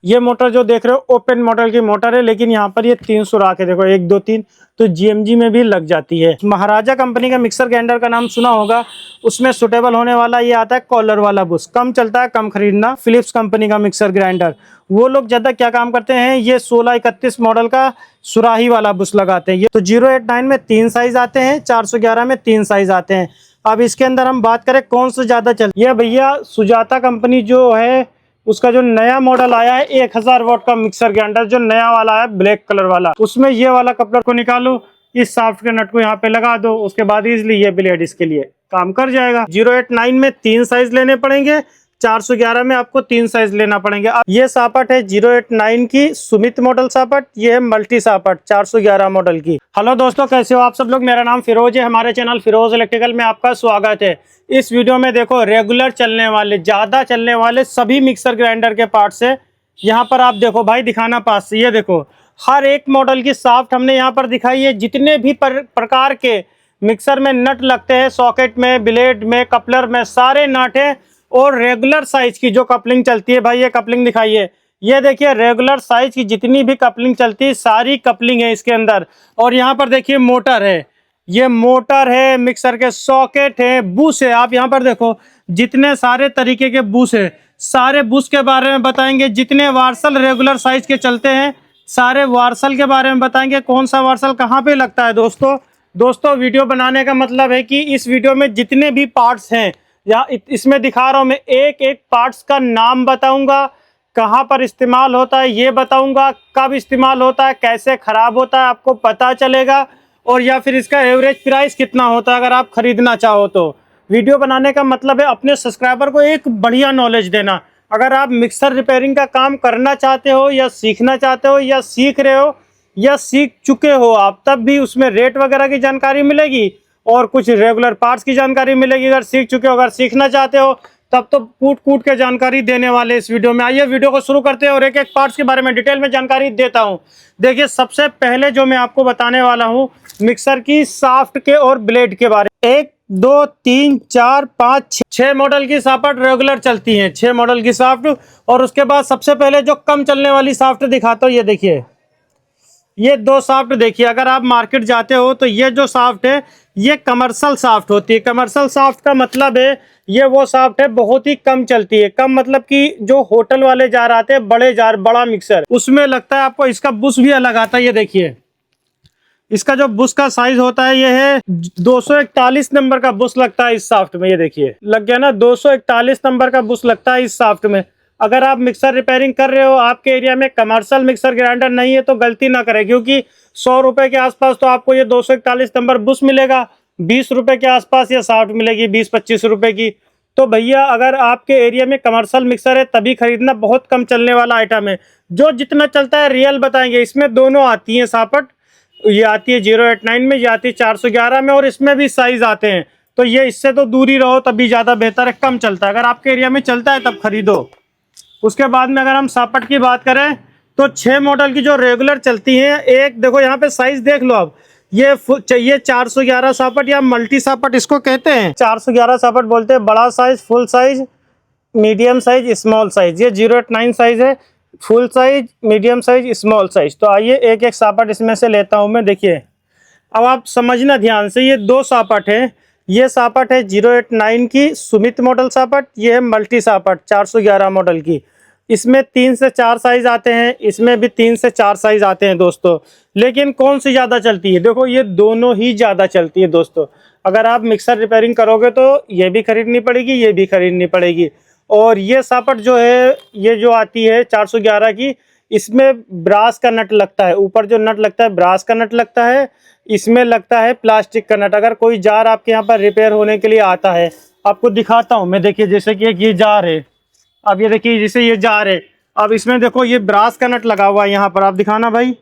ये मोटर जो देख रहे हो ओपन मॉडल की मोटर है, लेकिन यहाँ पर ये 3 सुराख है, देखो 1 2 3, तो जीएमजी में भी लग जाती है। महाराजा कंपनी का मिक्सर ग्राइंडर का नाम सुना होगा, उसमें सुटेबल होने वाला ये आता है कॉलर वाला बुश, कम चलता है, कम खरीदना। फिलिप्स कंपनी का मिक्सर ग्राइंडर, वो लोग ज्यादा क्या काम करते हैं, ये 1631 मॉडल का सुराही वाला बुश लगाते हैं। ये तो 089 में 3 साइज आते हैं, 411 में 3 साइज आते हैं। अब इसके अंदर हम बात करें कौन सा ज्यादा चल, ये भैया सुजाता कंपनी जो है उसका जो नया मॉडल आया है 1000 वाट का मिक्सर ग्राइंडर, जो नया वाला है ब्लैक कलर वाला, उसमें ये वाला कपलर को निकालो, इस शाफ्ट के नट को यहाँ पे लगा दो, उसके बाद इजिली ये ब्लेड इसके लिए काम कर जाएगा। 089 में 3 साइज लेने पड़ेंगे, 411 में आपको 3 साइज लेना पड़ेंगे। अब ये सापट है 089 की सुमित मॉडल सापट, ये है मल्टी सापट 411 मॉडल की। हेलो दोस्तों, कैसे हो आप सब लोग। मेरा नाम फिरोज है, हमारे चैनल फिरोज इलेक्ट्रिकल में आपका स्वागत है। इस वीडियो में देखो रेगुलर चलने वाले, ज्यादा चलने वाले सभी मिक्सर ग्राइंडर के पार्ट्स है। यहाँ पर आप देखो भाई, दिखाना पास से, ये देखो हर एक मॉडल की साफ्ट हमने यहाँ पर दिखाई है। जितने भी प्रकार के मिक्सर में नट लगते हैं, सॉकेट में, ब्लेड में, कपलर में, सारे नट है। और रेगुलर साइज की जो कपलिंग चलती है, भाई ये कपलिंग दिखाइए, ये देखिए रेगुलर साइज की जितनी भी कपलिंग चलती है सारी कपलिंग है इसके अंदर। और यहाँ पर देखिए मोटर है, ये मोटर है, मिक्सर के सॉकेट है, बुश है। आप यहाँ पर देखो जितने सारे तरीके के बुश है, सारे बुश के बारे में बताएंगे। जितने वार्सल रेगुलर साइज के चलते हैं सारे वार्सल के बारे में बताएंगे, कौन सा वार्सल कहाँ पे लगता है। दोस्तों वीडियो बनाने का मतलब है कि इस वीडियो में जितने भी पार्ट्स हैं या इसमें दिखा रहा हूं मैं, एक एक पार्ट्स का नाम बताऊंगा, कहां पर इस्तेमाल होता है ये बताऊंगा, कब इस्तेमाल होता है, कैसे खराब होता है आपको पता चलेगा, और या फिर इसका एवरेज प्राइस कितना होता है अगर आप खरीदना चाहो तो। वीडियो बनाने का मतलब है अपने सब्सक्राइबर को एक बढ़िया नॉलेज देना। अगर आप मिक्सर रिपेयरिंग का काम करना चाहते हो या सीखना चाहते हो या सीख रहे हो या सीख चुके हो आप, तब भी उसमें रेट वगैरह की जानकारी मिलेगी और कुछ रेगुलर पार्ट्स की जानकारी मिलेगी। अगर सीख चुके हो, अगर सीखना चाहते हो, तब तो कूट कूट के जानकारी देने वाले इस वीडियो में। आइए वीडियो को शुरू करते हैं और एक एक पार्ट्स के बारे में डिटेल में जानकारी देता हूं। देखिए सबसे पहले जो मैं आपको बताने वाला हूं मिक्सर की साफ्ट के और ब्लेड के बारे में। 1 2 3 4 5 6 मॉडल की साफ्ट रेगुलर चलती हैं, 6 मॉडल की साफ्ट। और उसके बाद सबसे पहले जो कम चलने वाली साफ्ट दिखाता हूँ, ये देखिए ये 2 साफ्ट देखिए। अगर आप मार्केट जाते हो तो ये जो साफ्ट है ये कमर्शियल साफ्ट होती है। कमर्शियल साफ्ट का मतलब है ये वो साफ्ट है बहुत ही कम चलती है। कम मतलब कि जो होटल वाले जार आते हैं, बड़े जार, बड़ा मिक्सर, उसमें लगता है आपको। इसका बुश भी अलग आता है, ये देखिए इसका जो बुश का साइज होता है ये है 241 नंबर का बुश लगता है इस साफ्ट में। ये देखिए लग गया ना, 241 नंबर का बुश लगता है इस साफ्ट में। अगर आप मिक्सर रिपेयरिंग कर रहे हो, आपके एरिया में कमर्शियल मिक्सर ग्राइंडर नहीं है, तो गलती ना करें, क्योंकि 100 रुपए के आसपास तो आपको ये 241 नंबर बुश मिलेगा, 20 रुपए के आसपास ये साफ्ट मिलेगी, 20-25 रुपए की। तो भैया अगर आपके एरिया में कमर्शियल मिक्सर है तभी खरीदना, बहुत कम चलने वाला आइटम है। जो जितना चलता है रियल बताएंगे। इसमें दोनों आती हैं सापट, ये आती है 089 में, ये आती है 411 में, और इसमें भी साइज आते हैं। तो ये इससे तो दूर ही रहो तभी ज्यादा बेहतर है, कम चलता है। अगर आपके एरिया में चलता है तब खरीदो। उसके बाद में अगर हम सापट की बात करें तो 6 मॉडल की जो रेगुलर चलती हैं, एक देखो यहाँ पे साइज देख लो आप, ये चाहिए 411 सापट या मल्टी सापट इसको कहते हैं। 411 सापट बोलते हैं, बड़ा size, full size, medium size, small size. ये 089 साइज है, full size, medium size, small size. तो आइए एक एक सापट इसमें से लेता हूं मैं। देखिए अब आप समझना ध्यान से, ये 2 सापट है। ये सापट है 089 की सुमित मॉडल सापट, ये है मल्टी सापट 411 मॉडल की। इसमें 3 से 4 साइज आते हैं, इसमें भी 3 से 4 साइज आते हैं दोस्तों। लेकिन कौन सी ज़्यादा चलती है, देखो ये दोनों ही ज़्यादा चलती है दोस्तों। अगर आप मिक्सर रिपेयरिंग करोगे तो ये भी खरीदनी पड़ेगी, ये भी खरीदनी पड़ेगी। और ये सापट जो है, ये जो आती है 411 की, इसमें ब्रास का नट लगता है। ऊपर जो नट लगता है ब्रास का नट लगता है, इसमें लगता है प्लास्टिक का नट। अगर कोई जार आपके यहाँ पर रिपेयर होने के लिए आता है, आपको दिखाता हूँ मैं। देखिए जैसे कि एक ये जार है, अब ये देखिए जैसे ये जार है, अब इसमें देखो ये ब्रास का नट लगा हुआ है। यहाँ पर आप दिखाना भाई,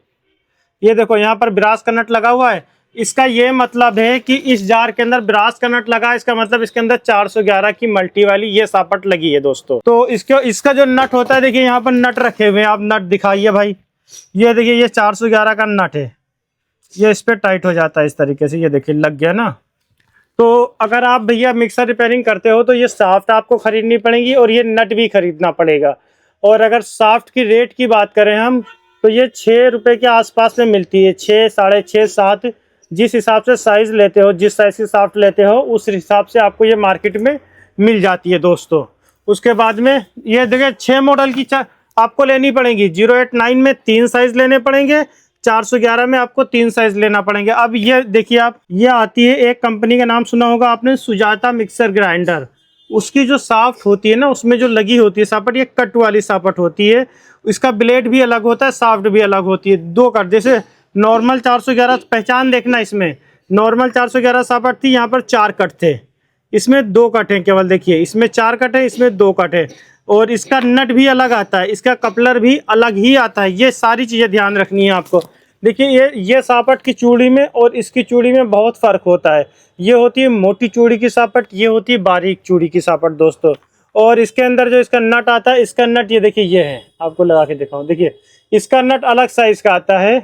ये देखो यहाँ पर ब्रास का नट लगा हुआ है। इसका ये मतलब है कि इस जार के अंदर ब्रास का नट लगा है, इसका मतलब इसके अंदर 411 की मल्टी वाली ये सापट लगी है दोस्तों। तो इसका जो नट होता है, देखिए यहाँ पर नट रखे हुए हैं, आप नट दिखाइए भाई। ये देखिए ये 411 का नट है, ये इस पर टाइट हो जाता है इस तरीके से, ये देखिए लग गया ना। तो अगर आप भैया मिक्सर रिपेयरिंग करते हो तो ये साफ्ट आपको खरीदनी पड़ेगी और ये नट भी खरीदना पड़ेगा। और अगर साफ्ट की रेट की बात करें हम, तो ये 6 रुपये के आसपास में मिलती है, 6, 6.5, 7। जिस हिसाब से साइज़ लेते हो, जिस साइज़ की साफ्ट लेते हो, उस हिसाब से आपको ये मार्केट में मिल जाती है दोस्तों। उसके बाद में ये देखिए 6 मॉडल की आपको लेनी पड़ेगी। 089 में 3 साइज़ लेने पड़ेंगे, 411 में आपको 3 साइज़ लेना पड़ेंगे। अब ये देखिए आप, ये आती है एक कंपनी का नाम सुना होगा आपने, सुजाता मिक्सर ग्राइंडर। उसकी जो साफ्ट होती है ना, उसमें जो लगी होती है सापट, ये कट वाली सापट होती है। इसका ब्लेड भी अलग होता है, साफ्ट भी अलग होती है, 2 कट। जैसे नॉर्मल 411 पहचान देखना, इसमें नॉर्मल 411 सापट थी, यहाँ पर 4 कट थे, इसमें 2 कट हैं केवल। देखिए इसमें 4 कट है, इसमें 2 कट है। और इसका नट भी अलग आता है, इसका कपलर भी अलग ही आता है। ये सारी चीज़ें ध्यान रखनी है आपको। देखिए ये सापट की चूड़ी में और इसकी चूड़ी में बहुत फ़र्क होता है। ये होती है मोटी चूड़ी की सापट, ये होती है बारीक चूड़ी की सापट दोस्तों। और इसके अंदर जो इसका नट आता है, इसका नट ये देखिए, ये है, आपको लगा के दिखाऊं। देखिए इसका नट अलग साइज़ का आता है,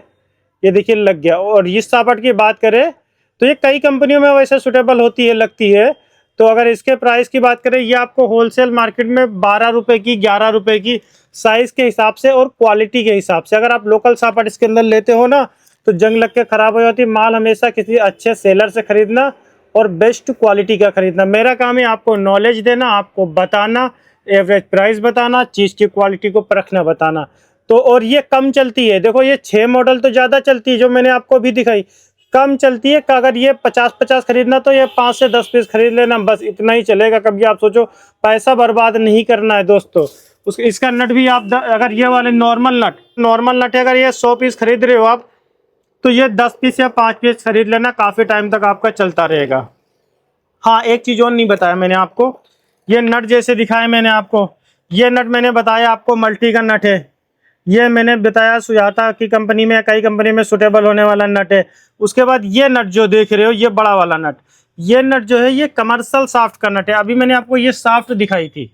ये देखिए लग गया। और इस सापट की बात करें तो ये कई कंपनियों में वैसे सुटेबल होती है, लगती है। तो अगर इसके प्राइस की बात करें, ये आपको होलसेल मार्केट में 12 रुपये की, 11 रुपये की, साइज़ के हिसाब से और क्वालिटी के हिसाब से। अगर आप लोकल सापट इसके अंदर लेते हो ना, तो जंग लग के ख़राब हो जाती है। माल हमेशा किसी अच्छे सेलर से ख़रीदना और बेस्ट क्वालिटी का ख़रीदना। मेरा काम है आपको नॉलेज देना, आपको बताना, एवरेज प्राइस बताना, चीज़ की क्वालिटी को परखना बताना। तो और ये कम चलती है। देखो ये 6 मॉडल तो ज़्यादा चलती है, जो मैंने आपको भी दिखाई, कम चलती है। अगर ये 50-50 खरीदना तो ये 5 से 10 पीस खरीद लेना, बस इतना ही चलेगा। कभी आप सोचो पैसा बर्बाद नहीं करना है दोस्तों। इसका नट भी आप अगर ये वाले नॉर्मल नट है, अगर ये 100 पीस खरीद रहे हो आप, तो ये 10 पीस या 5 पीस खरीद लेना, काफ़ी टाइम तक आपका चलता रहेगा। हाँ, एक चीज़ और नहीं बताया मैंने आपको, ये नट जैसे दिखाया मैंने आपको, ये नट मैंने बताया आपको मल्टी का नट है। ये मैंने बताया सुजाता की कंपनी में, कई कंपनी में सुटेबल होने वाला नट है। उसके बाद ये नट जो देख रहे हो, ये बड़ा वाला नट, ये नट जो है ये कमर्शियल साफ्ट का नट है। अभी मैंने आपको ये साफ्ट दिखाई थी,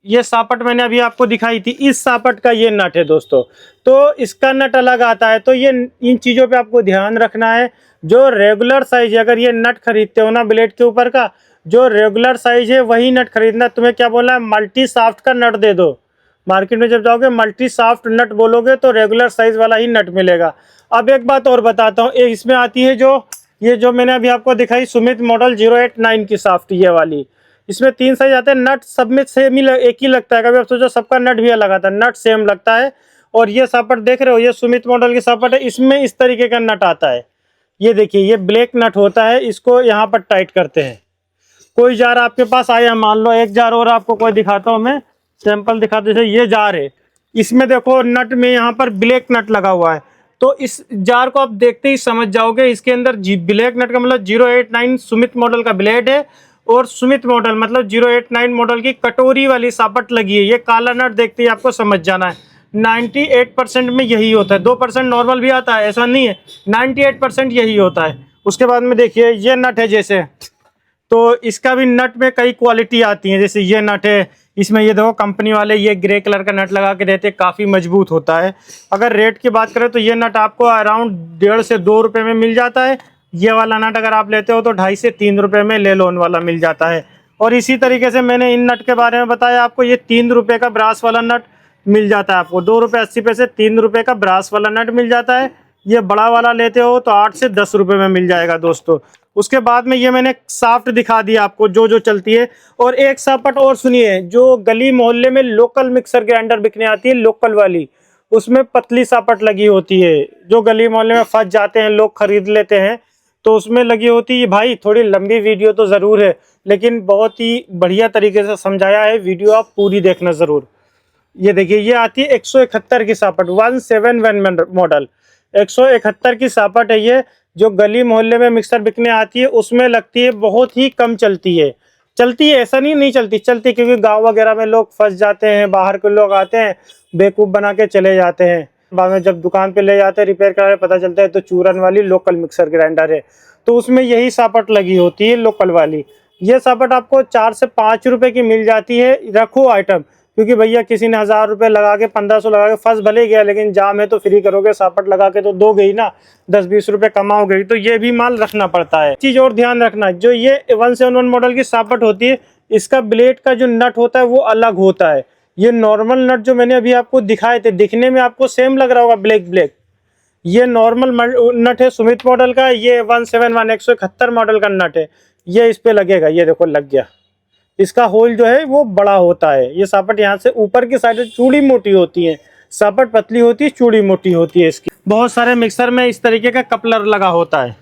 ये सापट मैंने अभी आपको दिखाई थी, इस सापट का ये नट है दोस्तों। तो इसका नट अलग आता है। तो ये इन चीज़ों पे आपको ध्यान रखना है। जो रेगुलर साइज है, अगर ये नट खरीदते हो ना ब्लेड के ऊपर का, जो रेगुलर साइज है वही नट खरीदना। तुम्हें क्या बोला है, मल्टी साफ्ट का नट दे दो। मार्केट में जब जाओगे मल्टी साफ्ट नट बोलोगे तो रेगुलर साइज वाला ही नट मिलेगा। अब एक बात और बताता हूँ, एक इसमें आती है ये जो मैंने अभी आपको दिखाई सुमित मॉडल 089 की साफ्ट, ये वाली, इसमें 3 साइज आते हैं। नट सब में सेम ही एक ही लगता है। कभी आप सोचो सबका नट भी अलग आता है, नट सेम लगता है। और ये सापट देख रहे हो, ये सुमित मॉडल की सापट है, इसमें इस तरीके का नट आता है। ये देखिए ये ब्लैक नट होता है, इसको यहाँ पर टाइट करते हैं। कोई जार आपके पास आया, मान लो एक जार और आपको कोई दिखाता हूँ मैं, सैंपल दिखाते। जैसे ये जार है, इसमें देखो नट में यहाँ पर ब्लैक नट लगा हुआ है। तो इस जार को आप देखते ही समझ जाओगे, इसके अंदर ब्लैक नट का मतलब 089 सुमित मॉडल का ब्लेड है। और सुमित मॉडल मतलब 089 मॉडल की कटोरी वाली सापट लगी है। ये काला नट देखते ही आपको समझ जाना है। 98% में यही होता है, 2% नॉर्मल भी आता है, ऐसा नहीं है, 98% यही होता है। उसके बाद में देखिए ये नट है जैसे, तो इसका भी नट में कई क्वालिटी आती है। जैसे ये नट है, इसमें ये देखो कंपनी वाले ये ग्रे कलर का नट लगा के देते हैं, काफ़ी मजबूत होता है। अगर रेट की बात करें तो ये नट आपको अराउंड 1.5 से 2 रुपये में मिल जाता है। ये वाला नट अगर आप लेते हो तो 2.5 से 3 रुपये में ले लोन वाला मिल जाता है। और इसी तरीके से मैंने इन नट के बारे में बताया आपको, ये 3 रुपये का ब्रास वाला नट मिल जाता है आपको। 2 रुपये 80 पैसे, 3 रुपये का ब्रास वाला नट मिल जाता है। ये बड़ा वाला लेते हो तो 8 से 10 रुपये में मिल जाएगा दोस्तों। उसके बाद में ये मैंने साफ्ट दिखा दी आपको जो जो चलती है। और एक सापट और सुनिए, जो गली मोहल्ले में लोकल मिक्सर ग्राइंडर बिकने आती है, लोकल वाली, उसमें पतली सापट लगी होती है। जो गली मोहल्ले में फंस जाते हैं लोग, खरीद लेते हैं, तो उसमें लगी होती है। भाई थोड़ी लंबी वीडियो तो ज़रूर है, लेकिन बहुत ही बढ़िया तरीके से समझाया है, वीडियो आप पूरी देखना ज़रूर। ये देखिए ये आती है 171 की सापट, 171 मॉडल, 171 की सापट है ये। जो गली मोहल्ले में मिक्सर बिकने आती है उसमें लगती है, बहुत ही कम चलती है। चलती है, ऐसा नहीं चलती, चलती, क्योंकि गांव वगैरह में लोग फंस जाते हैं, बाहर के लोग आते हैं बेवकूफ़ बना के चले जाते हैं। बाद में जब दुकान पे ले जाते हैं रिपेयर कराने, पता चलता है तो चूरन वाली लोकल मिक्सर ग्राइंडर है। तो उसमें यही सापट लगी होती है लोकल वाली। ये सापट आपको 4 से 5 रुपये की मिल जाती है। रखो आइटम, क्योंकि भैया किसी ने 1000 रुपये लगा के 1500 लगा के फंस भले गया, लेकिन जाम है तो फ्री करोगे, सापट लगा के तो दोगे ही ना, 10-20 रुपये कमाओगे। तो ये भी माल रखना पड़ता है। चीज़ और ध्यान रखना, जो ये 171 मॉडल की सापट होती है, इसका ब्लेड का जो नट होता है वो अलग होता है। ये नॉर्मल नट जो मैंने अभी आपको दिखाए थे, दिखने में आपको सेम लग रहा होगा ब्लैक ब्लैक, ये नॉर्मल नट है सुमित मॉडल का। ये 171 171 मॉडल का नट है, ये इस पे लगेगा। ये देखो लग गया। इसका होल जो है वो बड़ा होता है। ये सापट यहाँ से ऊपर की साइड चूड़ी मोटी होती है, सापट पतली होती है, चूड़ी मोटी होती है इसकी। बहुत सारे मिक्सर में इस तरीके का कपलर लगा होता है,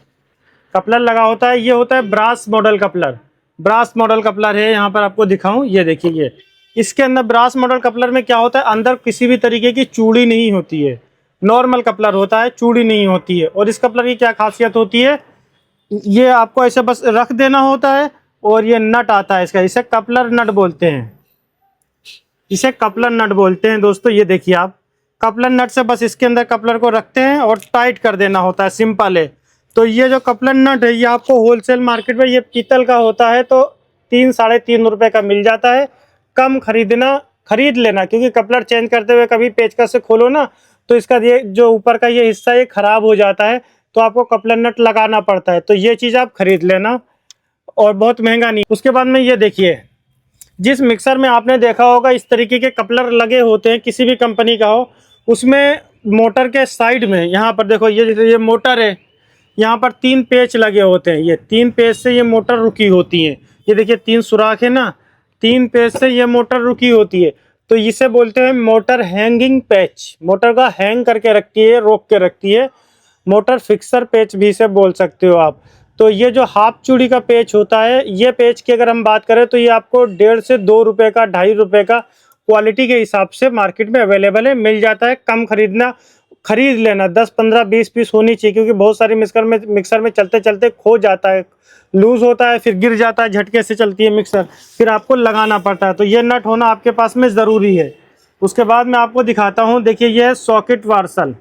कपलर लगा होता है। ये होता है brass model coupler, brass model coupler है। यहाँ पर आपको दिखाऊं, ये देखिए, ये इसके अंदर ब्रास मॉडल कपलर में क्या होता है, अंदर किसी भी तरीके की चूड़ी नहीं होती है, नॉर्मल कपलर होता है, चूड़ी नहीं होती है। और इस कपलर की क्या खासियत होती है, ये आपको ऐसे बस रख देना होता है और ये नट आता है इसका, इसे कपलर नट बोलते हैं, इसे कपलर नट बोलते हैं दोस्तों। ये देखिए आप, कपलर नट से बस इसके अंदर कपलर को रखते हैं और टाइट कर देना होता है, सिंपल है। तो ये जो कपलर नट है ये आपको होलसेल मार्केट में ये पीतल का होता है तो 3 साढ़े 3 रुपये का मिल जाता है। कम खरीद लेना, क्योंकि कपलर चेंज करते हुए कभी पेचकस से खोलो ना तो इसका ये जो ऊपर का ये हिस्सा ये खराब हो जाता है, तो आपको कपलर नट लगाना पड़ता है। तो ये चीज़ आप खरीद लेना, और बहुत महंगा नहीं। उसके बाद में ये देखिए, जिस मिक्सर में आपने देखा होगा इस तरीके के कपलर लगे होते हैं, किसी भी कंपनी का हो, उसमें मोटर के साइड में यहाँ पर देखो, ये मोटर है, यहाँ पर 3 पेच लगे होते हैं। ये 3 पेच से ये मोटर रुकी होती है। ये देखिए 3 सुराख है ना, 3 पेच से ये मोटर रुकी होती है। तो इसे बोलते हैं मोटर हैंगिंग पैच। मोटर का हैंग करके रखती है, रोक के रखती है। मोटर फिक्सर पेच भी इसे बोल सकते हो आप। तो ये जो हाफ चूड़ी का पेच होता है, ये पेच की अगर हम बात करें तो ये आपको 1.5 से 2 रुपये का, 2.5 रुपये का क्वालिटी के हिसाब से मार्केट में अवेलेबल है, मिल जाता है। कम खरीद लेना, 10 15 20 पीस होनी चाहिए, क्योंकि बहुत सारी मिक्सर में चलते चलते खो जाता है, लूज होता है, फिर गिर जाता है, झटके से चलती है मिक्सर, फिर आपको लगाना पड़ता है। तो ये नट होना आपके पास में ज़रूरी है। उसके बाद मैं आपको दिखाता हूँ, देखिए ये है सॉकेट वार्सल।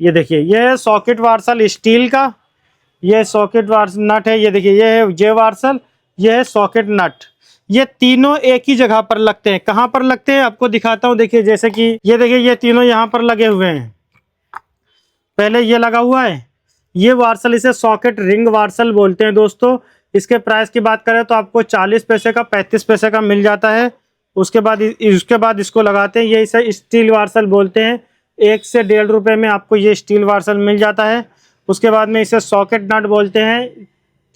ये देखिए ये है सॉकेट वार्सल स्टील का, ये सॉकेट वार्सल नट है। ये देखिए ये है जे वार्सल, ये है सॉकेट नट। ये तीनों एक ही जगह पर लगते हैं। कहाँ पर लगते हैं आपको दिखाता हूँ। देखिए जैसे कि ये देखिए ये तीनों यहाँ पर लगे हुए हैं। पहले ये लगा हुआ है, ये वार्सल, इसे सॉकेट रिंग वार्सल बोलते हैं दोस्तों। इसके प्राइस की बात करें तो आपको 40 पैसे का, 35 पैसे का मिल जाता है। उसके बाद इसको लगाते हैं, ये इसे स्टील वार्सल बोलते हैं। 1 से 1.5 रुपये में आपको ये स्टील वार्सल मिल जाता है। उसके बाद में इसे सॉकेट नट बोलते हैं।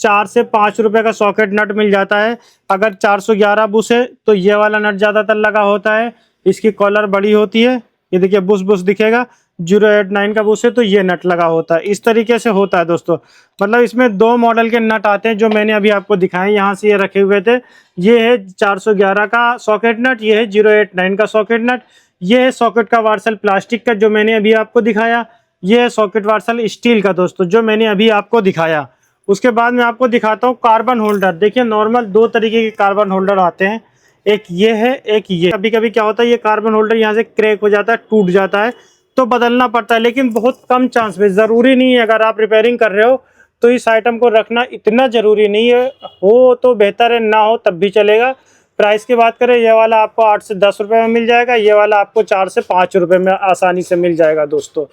4 से 5 रुपये का सॉकेट नट मिल जाता है। अगर 411 बुश है तो ये वाला नट ज़्यादातर लगा होता है, इसकी कॉलर बड़ी होती है। ये देखिए बुश दिखेगा, 089 का बुश है तो ये नट लगा होता है। इस तरीके से होता है दोस्तों। मतलब इसमें 2 मॉडल के नट आते हैं जो मैंने अभी आपको दिखाए, यहाँ से ये रखे हुए थे। ये है 411 का सॉकेट नट, ये है 089 का सॉकेट नट। ये है सॉकेट का वार्सल प्लास्टिक का जो मैंने अभी आपको दिखाया। ये है सॉकेट वार्सल स्टील का दोस्तों जो मैंने अभी आपको दिखाया। उसके बाद मैं आपको दिखाता हूँ कार्बन होल्डर। देखिए नॉर्मल 2 तरीके के कार्बन होल्डर आते हैं, एक ये है, एक ये। कभी कभी क्या होता है, ये कार्बन होल्डर यहाँ से क्रैक हो जाता है, टूट जाता है, तो बदलना पड़ता है, लेकिन बहुत कम चांस में। ज़रूरी नहीं है, अगर आप रिपेयरिंग कर रहे हो तो इस आइटम को रखना इतना ज़रूरी नहीं है। हो तो बेहतर है, ना हो तब भी चलेगा। प्राइस की बात करें, ये वाला आपको 8 से 10 रुपये में मिल जाएगा, ये वाला आपको 4 से 5 रुपये में आसानी से मिल जाएगा दोस्तों।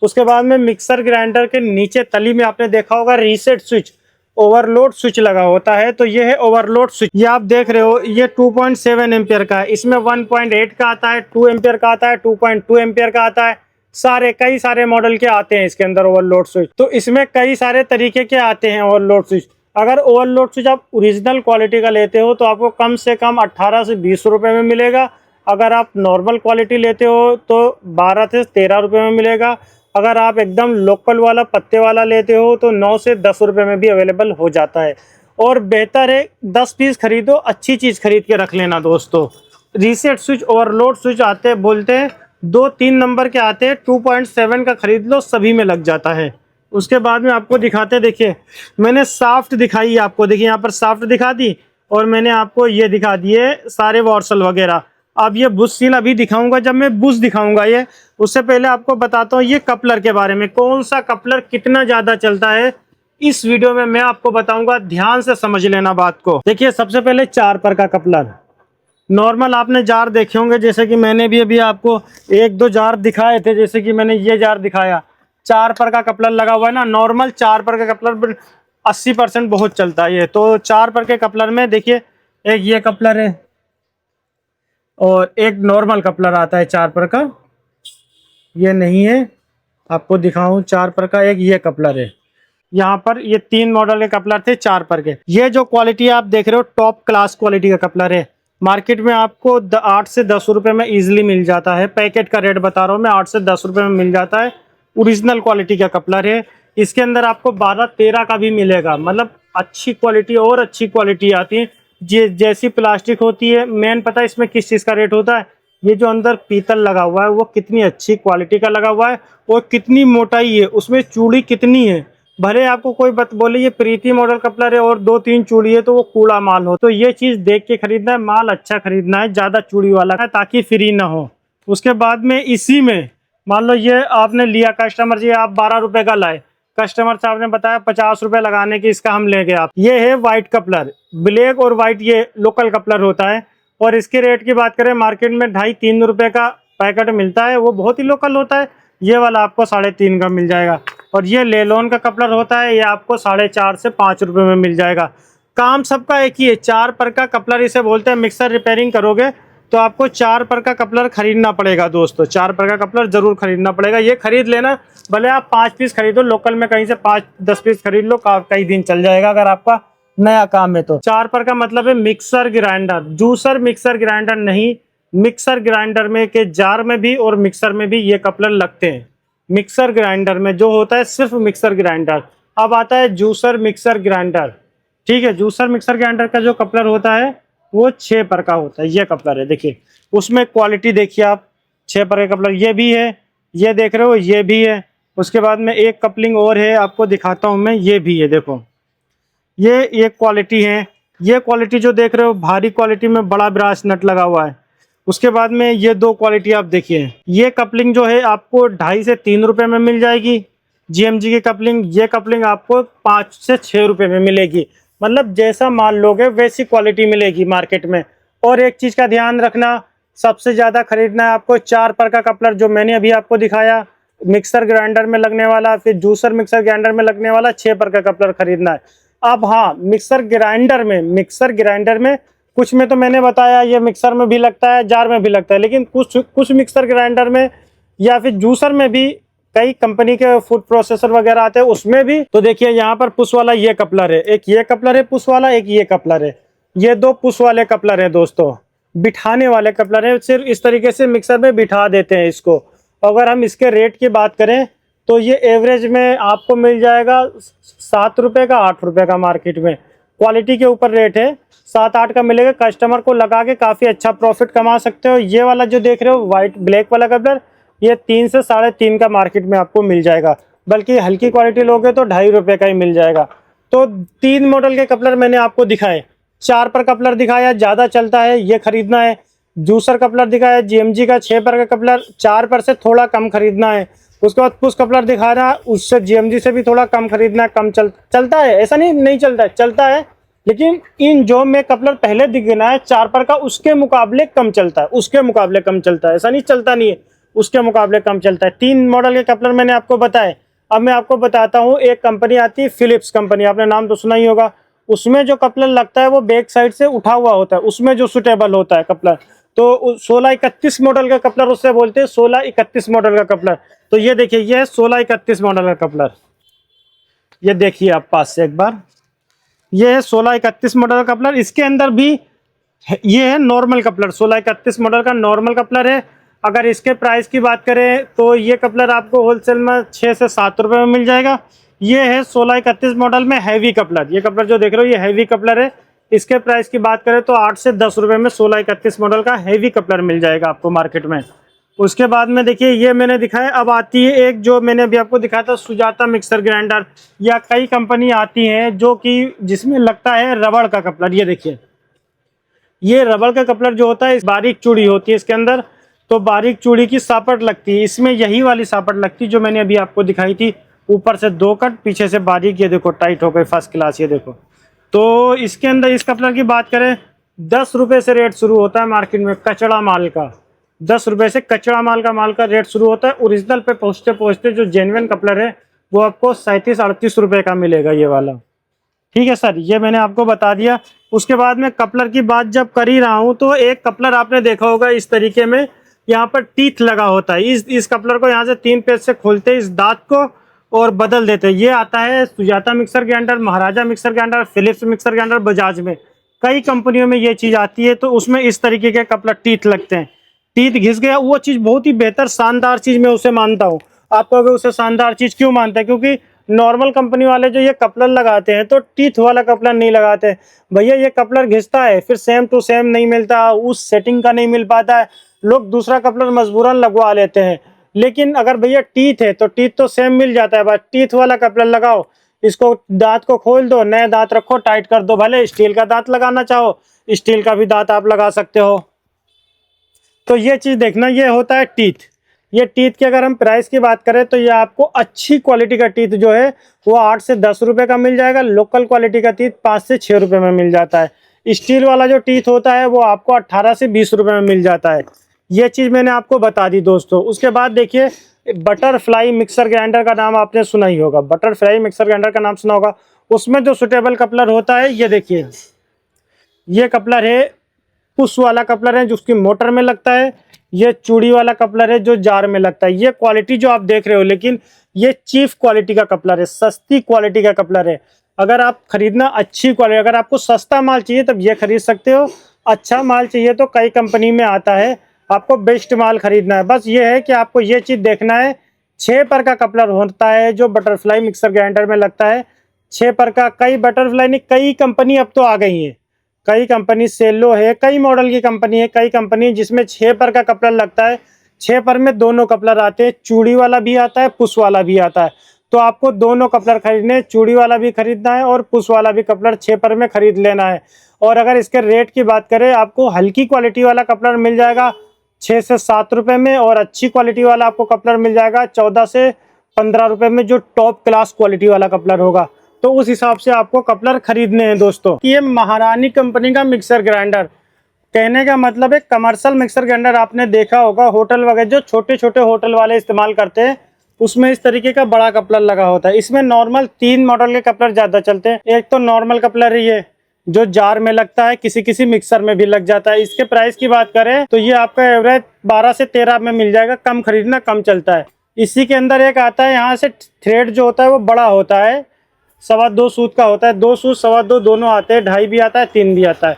उसके बाद में मिक्सर ग्राइंडर के नीचे तली में आपने देखा होगा रीसेट स्विच, ओवरलोड स्विच लगा होता है। तो ये है ओवरलोड स्विच। ये आप देख रहे हो, ये 2.7 एम्पियर का है। इसमें 1.8 का आता है, 2 एम्पियर का आता है, 2.2 एम्पियर का आता है। कई सारे मॉडल के आते हैं इसके अंदर ओवरलोड स्विच। तो इसमें कई सारे तरीके के आते हैं ओवरलोड स्विच। अगर ओवरलोड स्विच आप ओरिजिनल क्वालिटी का लेते हो तो आपको कम से कम 18 से 20 रुपये में मिलेगा। अगर आप नॉर्मल क्वालिटी लेते हो तो 12 से 13 रुपये में मिलेगा। अगर आप एकदम लोकल वाला पत्ते वाला लेते हो तो 9 से 10 रुपये में भी अवेलेबल हो जाता है। और बेहतर है 10 पीस खरीदो, अच्छी चीज़ खरीद के रख लेना दोस्तों। रीसेट स्विच, ओवरलोड स्विच आते बोलते हैं, 2-3 नंबर के आते हैं। 2.7 का खरीद लो, सभी में लग जाता है। उसके बाद में आपको दिखाते, देखिए मैंने साफ्ट दिखाई आपको, देखिए यहाँ पर साफ्ट दिखा दी, और मैंने आपको ये दिखा दिए सारे वार्सल वगैरह। अब ये बुश सील अभी दिखाऊंगा, जब मैं बुश दिखाऊंगा ये, उससे पहले आपको बताता हूँ ये कपलर के बारे में। कौन सा कपलर कितना ज़्यादा चलता है इस वीडियो में मैं आपको बताऊंगा, ध्यान से समझ लेना बात को। देखिए सबसे पहले 4 पर का कपलर। नॉर्मल आपने जार देखे होंगे, जैसे कि मैंने भी अभी आपको 1-2 जार दिखाए थे, जैसे कि मैंने ये जार दिखाया, 4 पर का कपलर लगा हुआ है ना। नॉर्मल 4 पर का कपलर 80% बहुत चलता है ये। तो 4 पर के कपलर में देखिए, एक ये कपलर है, और एक नॉर्मल कपलर आता है 4 पर का, ये नहीं है, आपको दिखाऊं 4 पर का एक ये कपलर है। यहाँ पर ये 3 मॉडल के कपलर थे 4 पर के। ये जो क्वालिटी आप देख रहे हो टॉप क्लास क्वालिटी का कपलर है। मार्केट में आपको 8 से 10 रुपए में इजीली मिल जाता है। पैकेट का रेट बता रहा हूँ मैं, 8 से 10 रुपए में मिल जाता है। ओरिजिनल क्वालिटी का कपलर है। इसके अंदर आपको 12-13 का भी मिलेगा, मतलब अच्छी क्वालिटी और अच्छी क्वालिटी आती है। जैसी प्लास्टिक होती है, मेन पता है इसमें किस चीज़ का रेट होता है, ये जो अंदर पीतल लगा हुआ है वो कितनी अच्छी क्वालिटी का लगा हुआ है और कितनी मोटाई है, उसमें चूड़ी कितनी है। भले आपको कोई बोले ये प्रीति मॉडल कपलर है और 2-3 चूड़ी है तो वो कूड़ा माल हो, तो ये चीज देख के खरीदना है, माल अच्छा खरीदना है, ज्यादा चूड़ी वाला है ताकि फ्री ना हो। उसके बाद में इसी में मान लो ये आपने लिया, कस्टमर जी आप 12 रुपए का लाए, कस्टमर साहब ने बताया 50 रुपए लगाने की इसका हम ले गए। आप ये है व्हाइट कपलर, ब्लैक और व्हाइट ये लोकल कपलर होता है। और इसके रेट की बात करें मार्केट में 2.5-3 रुपए का पैकेट मिलता है, वो बहुत ही लोकल होता है। ये वाला आपको 3.5 का मिल जाएगा। और ये लेलोन का कपलर होता है, ये आपको 4.5 से 5 रुपए में मिल जाएगा। काम सबका एक ही है, 4 पर का कपलर इसे बोलते हैं। मिक्सर रिपेयरिंग करोगे तो आपको 4 पर का कपलर खरीदना पड़ेगा दोस्तों, 4 पर का कपलर जरूर खरीदना पड़ेगा। ये खरीद लेना, भले आप 5 पीस खरीदो, लोकल में कहीं से 5-10 पीस खरीद लो, कई दिन चल जाएगा अगर आपका नया काम है तो। 4 पर का मतलब है mixer grinder, juicer mixer grinder नहीं। मिक्सर ग्राइंडर में के जार में भी और मिक्सर में भी ये कपलर लगते हैं। मिक्सर ग्राइंडर में जो होता है सिर्फ मिक्सर ग्राइंडर। अब आता है जूसर मिक्सर ग्राइंडर, ठीक है। जूसर मिक्सर ग्राइंडर का जो कपलर होता है वो 6 पर का होता है। ये कपलर है, देखिए उसमें क्वालिटी देखिए आप, 6 पर का कपलर ये भी है, ये देख रहे हो ये भी है। उसके बाद में एक कपलिंग और है, आपको दिखाता हूँ मैं, ये भी है, देखो ये क्वालिटी है। ये क्वालिटी जो देख रहे हो भारी क्वालिटी में बड़ा ब्रास नट लगा हुआ है। उसके बाद में ये 2 क्वालिटी आप देखिए, ये कपलिंग जो है आपको 2.5 से 3 रुपए में मिल जाएगी जीएमजी की कपलिंग। ये कपलिंग आपको 5 से 6 रुपए में मिलेगी, मतलब जैसा माल लोगे वैसी क्वालिटी मिलेगी मार्केट में। और एक चीज का ध्यान रखना, सबसे ज्यादा खरीदना है आपको 4 पर का कपलर, जो मैंने अभी आपको दिखाया मिक्सर ग्राइंडर में लगने वाला, फिर जूसर मिक्सर ग्राइंडर में लगने वाला 6 पर का कपलर खरीदना है। अब हाँ, मिक्सर ग्राइंडर में कुछ में तो मैंने बताया ये मिक्सर में भी लगता है, जार में भी लगता है, लेकिन कुछ मिक्सर ग्राइंडर में या फिर जूसर में भी कई कंपनी के फूड प्रोसेसर वगैरह आते हैं, उसमें भी। तो देखिए यहाँ पर पुश वाला ये कपलर है, एक ये कपलर है पुश वाला, एक ये कपलर है। ये 2 पुश वाले कपलर है दोस्तों, बिठाने वाले कपलर है। सिर्फ इस तरीके से मिक्सर में बिठा देते हैं इसको। अगर हम इसके रेट की बात करें तो ये एवरेज में आपको मिल जाएगा 7 रुपए का, 8 रुपए का मार्केट में। क्वालिटी के ऊपर रेट है, 7-8 का मिलेगा। कस्टमर को लगा के काफ़ी अच्छा प्रॉफिट कमा सकते हो। ये वाला जो देख रहे हो व्हाइट ब्लैक वाला कपलर, ये 3 से 3.5 का मार्केट में आपको मिल जाएगा, बल्कि हल्की क्वालिटी लोगे तो 2.5 रुपए का ही मिल जाएगा। तो 3 मॉडल के कपलर मैंने आपको दिखाए। 4 पर कपलर दिखाया, ज़्यादा चलता है ये खरीदना है। जूसर कपलर दिखाया जीएमजी का 6 पर का कपलर, 4 पर से थोड़ा कम खरीदना है। उसके बाद पुश कपलर दिखा रहा है, उससे जीएमजी से भी थोड़ा कम खरीदना है। कम चलता है, ऐसा नहीं चलता है, लेकिन इन जो में कपलर पहले दिख गया है 4 पर का, उसके मुकाबले कम चलता है, ऐसा नहीं चलता नहीं है, उसके मुकाबले कम चलता है। 3 मॉडल के कपलर मैंने आपको बताए। अब मैं आपको बताता हूँ, एक कंपनी आती है फिलिप्स कंपनी, आपने नाम तो सुना ही होगा। उसमें जो कपलर लगता है वो बैक साइड से उठा हुआ होता है, उसमें जो सुटेबल होता है कपलर। तो 1631 मॉडल का कपलर उससे बोलते हैं, 1631 मॉडल का कपलर। तो ये देखिए, ये है 1631 मॉडल का कपलर, ये देखिए आप पास से एक बार, ये है 1631 मॉडल का कपलर। इसके अंदर भी ये है नॉर्मल कपलर, 1631 मॉडल का नॉर्मल कपलर है। अगर इसके प्राइस की बात करें तो ये कपलर आपको होलसेल में 6 से 7 रुपए में मिल जाएगा। ये है 1631 मॉडल में हैवी कपलर, ये कपलर जो देख रहे हो ये हैवी कपलर है। इसके प्राइस की बात करें तो 8 से 10 रुपए में 1631 मॉडल का हैवी कपलर मिल जाएगा आपको मार्केट में। उसके बाद में देखिए ये मैंने दिखाया। अब आती है एक जो मैंने अभी आपको दिखाया था सुजाता मिक्सर ग्राइंडर, या कई कंपनी आती हैं जो कि जिसमें लगता है रबड़ का कपलर। ये देखिए, ये रबड़ का कपलर जो होता है, बारीक चूड़ी होती है इसके अंदर, तो बारीक चूड़ी की सापट लगती है इसमें, यही वाली सापट लगती है जो मैंने अभी आपको दिखाई थी। ऊपर से 2 कट, पीछे से बारीक, ये देखो टाइट हो गई फर्स्ट क्लास, ये देखो। तो इसके अंदर इस कपलर की बात करें 10 रुपए से रेट शुरू होता है मार्केट में, कचड़ा माल का 10 रुपए से कचड़ा माल का रेट शुरू होता है। ओरिजिनल पे पहुँचते पहुँचते जो जेन्युइन कपलर है वो आपको 37-38 रुपए का मिलेगा ये वाला। ठीक है सर, ये मैंने आपको बता दिया। उसके बाद में कपलर की बात जब कर ही रहा हूँ, तो एक कपलर आपने देखा होगा इस तरीके में, यहाँ पर टीथ लगा होता है। इस कपलर को यहाँ से 3 पेज से खोलते हैं इस दांत को और बदल देते हैं। ये आता है सुजाता मिक्सर के अंडर, महाराजा मिक्सर के अंडर, फिलिप्स मिक्सर के अंडर, बजाज में, कई कंपनियों में ये चीज़ आती है। तो उसमें इस तरीके के कपलर टीथ लगते हैं। टीथ घिस गया, वो चीज़ बहुत ही बेहतर शानदार चीज़ मैं उसे मानता हूँ। आप कहोगे उसे शानदार चीज़ क्यों मानते हैं? क्योंकि नॉर्मल कंपनी वाले जो ये कपलर लगाते हैं तो टीथ वाला कपलर नहीं लगाते। भैया ये कपलर घिसता है, फिर सेम टू सेम नहीं मिलता, उस सेटिंग का नहीं मिल पाता है, लोग दूसरा कपलर मजबूरन लगवा लेते हैं। लेकिन अगर भैया टीथ है तो टीथ तो सेम मिल जाता है, बस टीथ वाला कपलर लगाओ, इसको दांत को खोल दो, नए दांत रखो, टाइट कर दो। भले स्टील का दांत लगाना चाहो, स्टील का भी दांत आप लगा सकते हो। तो ये चीज़ देखना, ये होता है टीथ। ये टीथ की अगर हम प्राइस की बात करें तो ये आपको अच्छी क्वालिटी का टीथ जो है वो 8 से 10 रुपए का मिल जाएगा। लोकल क्वालिटी का टीथ 5 से 6 रुपए में मिल जाता है। स्टील वाला जो टीथ होता है वो आपको 18 से 20 रुपए में मिल जाता है। ये चीज़ मैंने आपको बता दी दोस्तों। उसके बाद देखिए, बटरफ्लाई मिक्सर ग्राइंडर का नाम आपने सुना ही होगा, बटरफ्लाई मिक्सर ग्राइंडर का नाम सुना होगा। उसमें जो सुटेबल कपलर होता है, ये देखिए, ये कपलर है, पुश वाला कपलर है जो उसकी मोटर में लगता है। ये चूड़ी वाला कपलर है जो जार में लगता है। ये क्वालिटी जो आप देख रहे हो, लेकिन ये चीफ क्वालिटी का कपलर है, सस्ती क्वालिटी का कपलर है। अगर आप खरीदना अच्छी क्वालिटी, अगर आपको सस्ता माल चाहिए तब ये खरीद सकते हो। अच्छा माल चाहिए तो कई कंपनी में आता है, आपको बेस्ट माल खरीदना है। बस ये है कि आपको ये चीज़ देखना है, 6 पर का कपलर होता है जो बटरफ्लाई मिक्सर ग्राइंडर में लगता है। 6 पर का, कई बटरफ्लाई नहीं, कई कंपनी अब तो आ गई है। कई कंपनी, सेलो है, कई मॉडल की कंपनी है, कई कंपनी जिसमें 6 पर का कपलर लगता है। 6 पर में दोनों कपलर आते हैं, चूड़ी वाला भी आता है, पुश वाला भी आता है। तो आपको दोनों कपलर खरीदने, चूड़ी वाला भी खरीदना है और पुश वाला भी कपलर 6 पर में खरीद लेना है। और अगर इसके रेट की बात करें, आपको हल्की क्वालिटी वाला कपलर मिल जाएगा 6 से 7 रुपये में, और अच्छी क्वालिटी वाला आपको कपलर मिल जाएगा 14 से 15 रुपये में, जो टॉप क्लास क्वालिटी वाला कपलर होगा। तो उस हिसाब से आपको कपलर खरीदने हैं दोस्तों। ये महारानी कंपनी का मिक्सर ग्राइंडर, कहने का मतलब है कमर्शियल मिक्सर ग्राइंडर आपने देखा होगा होटल वगैरह, जो छोटे छोटे होटल वाले इस्तेमाल करते हैं, उसमें इस तरीके का बड़ा कपलर लगा होता है। इसमें नॉर्मल 3 मॉडल के कपलर ज़्यादा चलते हैं। एक तो नॉर्मल कपलर है ये, जो जार में लगता है, किसी किसी मिक्सर में भी लग जाता है। इसके प्राइस की बात करें तो ये आपका एवरेज 12 से 13 में मिल जाएगा। कम खरीदना, कम चलता है। इसी के अंदर एक आता है, यहाँ से थ्रेड जो होता है वो बड़ा होता है, 2.25 सूत का होता है। 2 सूत, 2.25 दोनों आते हैं, 2.5 भी आता है, 3 भी आता है।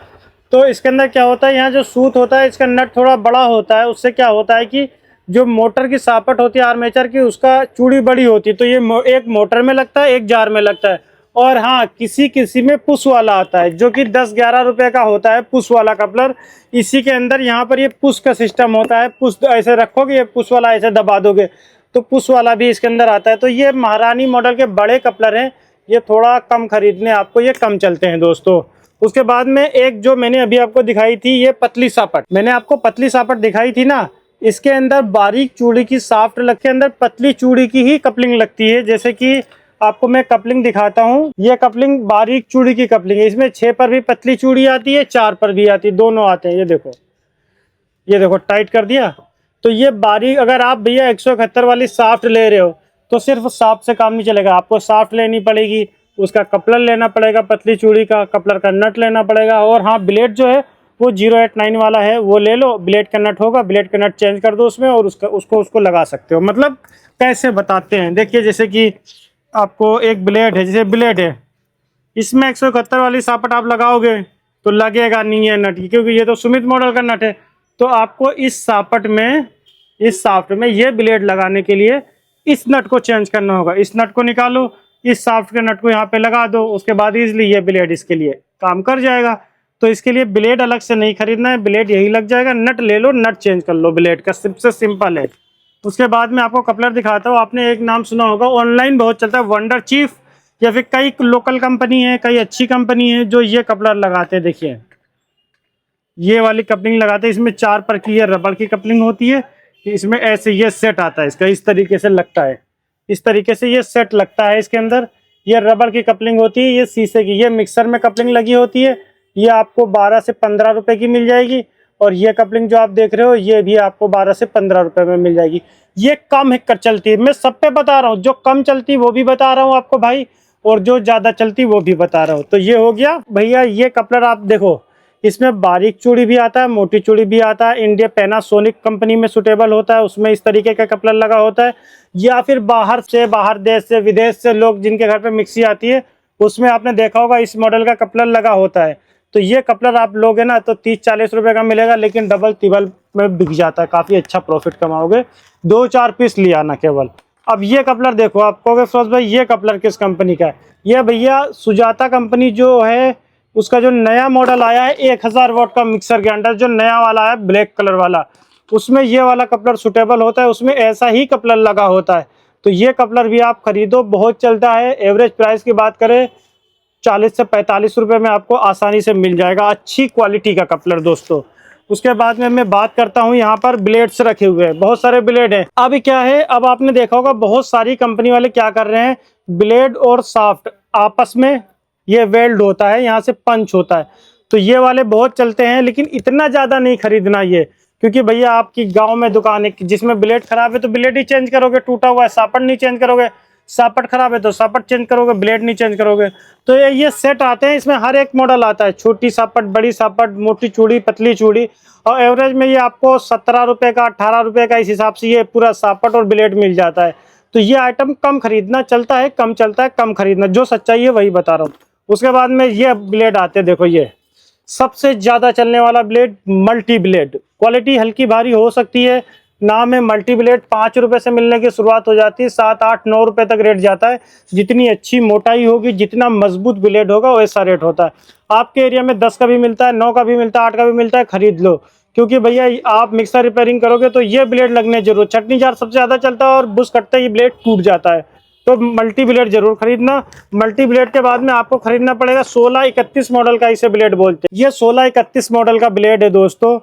तो इसके अंदर क्या होता है, यहाँ जो सूत होता है इसका नट थोड़ा बड़ा होता है। उससे क्या होता है कि जो मोटर की सापट होती है आर्मेचर की, उसका चूड़ी बड़ी होती है। तो ये एक मोटर में लगता है, एक जार में लगता है। और हाँ, किसी किसी में पुश वाला आता है, जो कि 10-11 रुपये का होता है पुश वाला कपलर। इसी के अंदर यहाँ पर ये पुश का सिस्टम होता है। पुश ऐसे रखोगे, ये पुश वाला ऐसे दबा दोगे तो पुश वाला भी इसके अंदर आता है। तो ये महारानी मॉडल के बड़े कपलर हैं, ये थोड़ा कम खरीदने, आपको ये कम चलते हैं दोस्तों। उसके बाद में एक जो मैंने अभी आपको दिखाई थी, ये पतली सापट, मैंने आपको पतली सापट दिखाई थी ना, इसके अंदर बारीक चूड़ी की साफ्ट लग के अंदर पतली चूड़ी की ही कपलिंग लगती है। जैसे कि आपको मैं कपलिंग दिखाता हूँ, ये कपलिंग बारीक चूड़ी की कपलिंग है। इसमें 6 पर भी पतली चूड़ी आती है, 4 पर भी आती है, दोनों आते हैं। ये देखो, ये देखो, टाइट कर दिया। तो ये बारीक, अगर आप भैया 171 वाली साफ्ट ले रहे हो तो सिर्फ साफ्ट से काम नहीं चलेगा, आपको साफ्ट लेनी पड़ेगी, उसका कपलर लेना पड़ेगा, पतली चूड़ी का कपलर का नट लेना पड़ेगा। और हाँ, ब्लेड जो है वो 089 वाला है, वो ले लो। ब्लेड का नट होगा, ब्लेड का नट चेंज कर दो उसमें, और उसको लगा सकते हो। मतलब कैसे बताते हैं, देखिए, जैसे कि आपको एक ब्लेड है, जैसे ब्लेड है, इसमें 171 वाली सापट आप लगाओगे तो लगेगा नहीं है नट, क्योंकि ये तो सुमित मॉडल का नट है। तो आपको इस सापट में, इस साफ्ट में ये ब्लेड लगाने के लिए इस नट को चेंज करना होगा। इस नट को निकालो, इस साफ्ट के नट को यहाँ पे लगा दो, उसके बाद इजीली ये ब्लेड इसके लिए काम कर जाएगा। तो इसके लिए ब्लेड अलग से नहीं खरीदना है, ब्लेड यही लग जाएगा। नट ले लो, नट चेंज कर लो ब्लेड का, सबसे सिंपल है। उसके बाद में आपको कपलर दिखाता हूँ। आपने एक नाम सुना होगा, ऑनलाइन बहुत चलता है, वंडर चीफ, या फिर कई लोकल कंपनी है, कई अच्छी कंपनी है जो ये कपलर लगाते हैं। देखिए, ये वाली कपलिंग लगाते हैं। इसमें 4 पर की ये रबड़ की कपलिंग होती है। इसमें ऐसे ये सेट आता है, इसका इस तरीके से लगता है, इस तरीके से ये सेट लगता है इसके अंदर। ये रबड़ की कपलिंग होती है, ये शीशे की, ये मिक्सर में कपलिंग लगी होती है। ये आपको 12 से 15 रुपए की मिल जाएगी। और ये कपलिंग जो आप देख रहे हो, ये भी आपको 12 से 15 रुपए में मिल जाएगी। ये कम कर चलती है, मैं सब पे बता रहा हूँ, जो कम चलती है वो भी बता रहा हूँ आपको भाई, और जो ज़्यादा चलती वो भी बता रहा हूँ। तो ये हो गया भैया। ये कपलर आप देखो, इसमें बारीक चूड़ी भी आता है, मोटी चूड़ी भी आता है। इंडिया पैनासोनिक कंपनी में सुटेबल होता है, उसमें इस तरीके का कपलर लगा होता है। या फिर बाहर देश से विदेश से लोग जिनके घर पे मिक्सी आती है, उसमें आपने देखा होगा इस मॉडल का कपलर लगा होता है। तो ये कपलर आप लोगे ना तो 30-40 रुपए का मिलेगा, लेकिन डबल तिबल में बिक जाता है, काफ़ी अच्छा प्रॉफिट कमाओगे। 2-4 पीस लिया ना केवल। अब ये कपलर देखो, आप कहोगे फिरोज भाई ये कपलर किस कंपनी का है? ये भैया सुजाता कंपनी जो है, उसका जो नया मॉडल आया है 1000 वाट का मिक्सर ग्राइंडर, जो नया वाला है ब्लैक कलर वाला, उसमें ये वाला कपलर सुटेबल होता है, उसमें ऐसा ही कपलर लगा होता है। तो ये कपलर भी आप खरीदो, बहुत चलता है। एवरेज प्राइस की बात करें 40 से 45 रुपए में आपको आसानी से मिल जाएगा, अच्छी क्वालिटी का कपलर दोस्तों। उसके बाद में मैं बात करता हूँ, यहाँ पर ब्लेड्स रखे हुए हैं, बहुत सारे ब्लेड हैं। अब क्या है, अब आपने देखा होगा बहुत सारी कंपनी वाले क्या कर रहे हैं, ब्लेड और शाफ्ट आपस में ये वेल्ड होता है, यहाँ से पंच होता है। तो ये वाले बहुत चलते हैं, लेकिन इतना ज़्यादा नहीं खरीदना ये, क्योंकि भैया आपकी गांव में दुकान है, जिसमें ब्लेड खराब है तो ब्लेड ही चेंज करोगे, टूटा हुआ है सापट नहीं चेंज करोगे, सापट खराब है तो सापट चेंज करोगे, ब्लेड नहीं चेंज करोगे। तो ये सेट आते हैं, इसमें हर एक मॉडल आता है, छोटी सापट, बड़ी सापट, मोटी चूड़ी, पतली चूड़ी। और एवरेज में ये आपको 17 रुपये का, 18 रुपये का, इस हिसाब से ये पूरा सापट और ब्लेड मिल जाता है। तो ये आइटम कम खरीदना, चलता है कम, चलता है कम खरीदना, जो सच्चाई है वही बता रहा हूँ। उसके बाद में ये ब्लेड आते हैं, देखो ये सबसे ज़्यादा चलने वाला ब्लेड, मल्टी ब्लेड। क्वालिटी हल्की भारी हो सकती है, नाम है मल्टी ब्लेड। 5 रुपये से मिलने की शुरुआत हो जाती है, 7-8-9 रुपये तक रेट जाता है। जितनी अच्छी मोटाई होगी, जितना मजबूत ब्लेड होगा, वैसा रेट होता है। आपके एरिया में 10 का भी मिलता है, 9 का भी मिलता है, 8 का भी मिलता है, खरीद लो। क्योंकि भैया आप मिक्सर रिपेयरिंग करोगे तो ये ब्लेड लगने जरूर। चटनी जार सबसे ज़्यादा चलता है और बुश कटते ही ब्लेड टूट जाता है। तो मल्टी ब्लेड जरूर खरीदना। मल्टी ब्लेड के बाद में आपको खरीदना पड़ेगा 1631 मॉडल का, इसे ब्लेड बोलते हैं। ये 1631 मॉडल का ब्लेड है दोस्तों।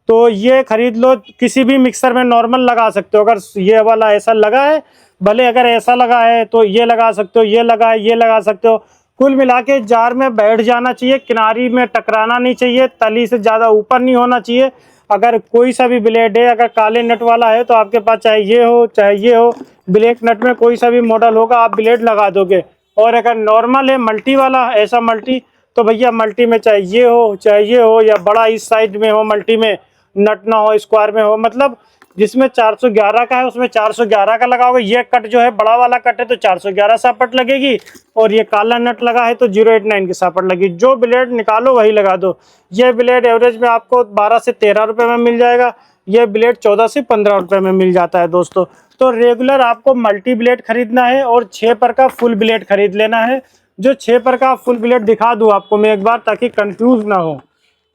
तो ये खरीद लो, किसी भी मिक्सर में नॉर्मल लगा सकते हो। अगर ये वाला ऐसा लगा है, भले अगर ऐसा लगा है तो ये लगा सकते हो, ये लगा है ये लगा सकते हो। कुल मिला के जार में बैठ जाना चाहिए, किनारी में टकराना नहीं चाहिए, तली से ज़्यादा ऊपर नहीं होना चाहिए। अगर कोई सा भी ब्लेड है, अगर काले नट वाला है तो आपके पास चाहे ये हो चाहे ये हो, ब्लैक नट में कोई सा भी मॉडल होगा आप ब्लेड लगा दोगे। और अगर नॉर्मल है मल्टी वाला, ऐसा मल्टी, तो भैया मल्टी में चाहे ये हो चाहे ये हो, या बड़ा इस साइड में हो, मल्टी में नट ना हो, स्क्वायर में हो, मतलब जिसमें 411 का है उसमें 411 का लगाओगे। ये कट जो है बड़ा वाला कट है तो 411 सापट लगेगी, और ये काला नट लगा है तो 089 की सापट लगेगी। जो ब्लेड निकालो वही लगा दो। ये ब्लेड एवरेज में आपको 12 से 13 रुपये में मिल जाएगा, ये ब्लेड 14 से 15 रुपये में मिल जाता है दोस्तों। तो रेगुलर आपको मल्टी ब्लेड खरीदना है और 6 पर का फुल ब्लेड खरीद लेना है। जो 6 पर का फुल ब्लेड दिखा दूँ आपको मैं एक बार, ताकि कंफ्यूज ना हो।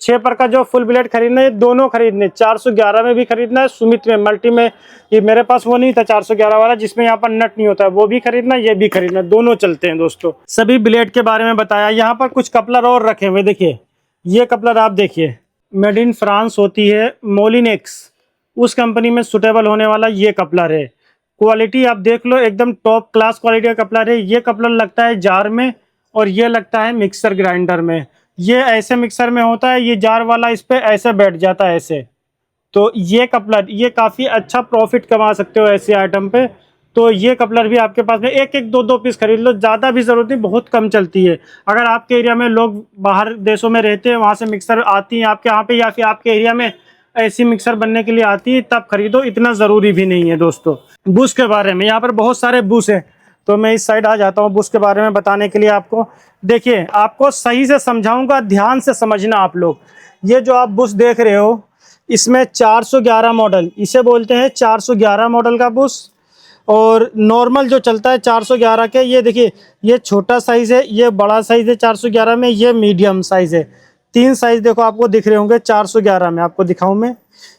6 पर का जो फुल ब्लेड खरीदना है, दोनों खरीदने, 411 में भी खरीदना है, सुमित में मल्टी में। ये मेरे पास वो नहीं था 411 वाला जिसमें यहाँ पर नट नहीं होता है, वो भी खरीदना, ये भी खरीदना, दोनों चलते हैं दोस्तों। सभी ब्लेड के बारे में बताया। यहाँ पर कुछ कपलर और रखे हुए, देखिए ये कपलर आप देखिए, मेड इन फ्रांस होती है, मोलिनेक्स, उस कंपनी में सुटेबल होने वाला ये कपलर है। क्वालिटी आप देख लो, एकदम टॉप क्लास क्वालिटी का कपलर है। ये कपलर लगता है जार में और ये लगता है मिक्सर ग्राइंडर में। ये ऐसे मिक्सर में होता है, ये जार वाला इस पे ऐसे बैठ जाता है ऐसे। तो ये कपलर, ये काफ़ी अच्छा प्रॉफिट कमा सकते हो ऐसे आइटम पे। तो ये कपलर भी आपके पास में एक एक दो दो पीस खरीद लो, ज़्यादा भी ज़रूरत नहीं, बहुत कम चलती है। अगर आपके एरिया में लोग बाहर देशों में रहते हैं, वहाँ से मिक्सर आती हैं आपके यहाँ पे, या फिर आपके एरिया में ऐसी मिक्सर बनने के लिए आती है, तब खरीदो, इतना ज़रूरी भी नहीं है दोस्तों। बुश के बारे में, यहाँ पर बहुत सारे बुश हैं, तो मैं इस साइड आ जाता हूँ बुश के बारे में बताने के लिए आपको। देखिए आपको सही से समझाऊंगा, ध्यान से समझना आप लोग। ये जो आप बुश देख रहे हो, इसमें 411 मॉडल, इसे बोलते हैं 411 मॉडल का बुश। और नॉर्मल जो चलता है 411 के, ये देखिए ये छोटा साइज़ है, ये बड़ा साइज़ है 411 में, ये मीडियम साइज़ है। 3 साइज़ देखो आपको दिख रहे होंगे 411 में, आपको दिखाऊं मैं,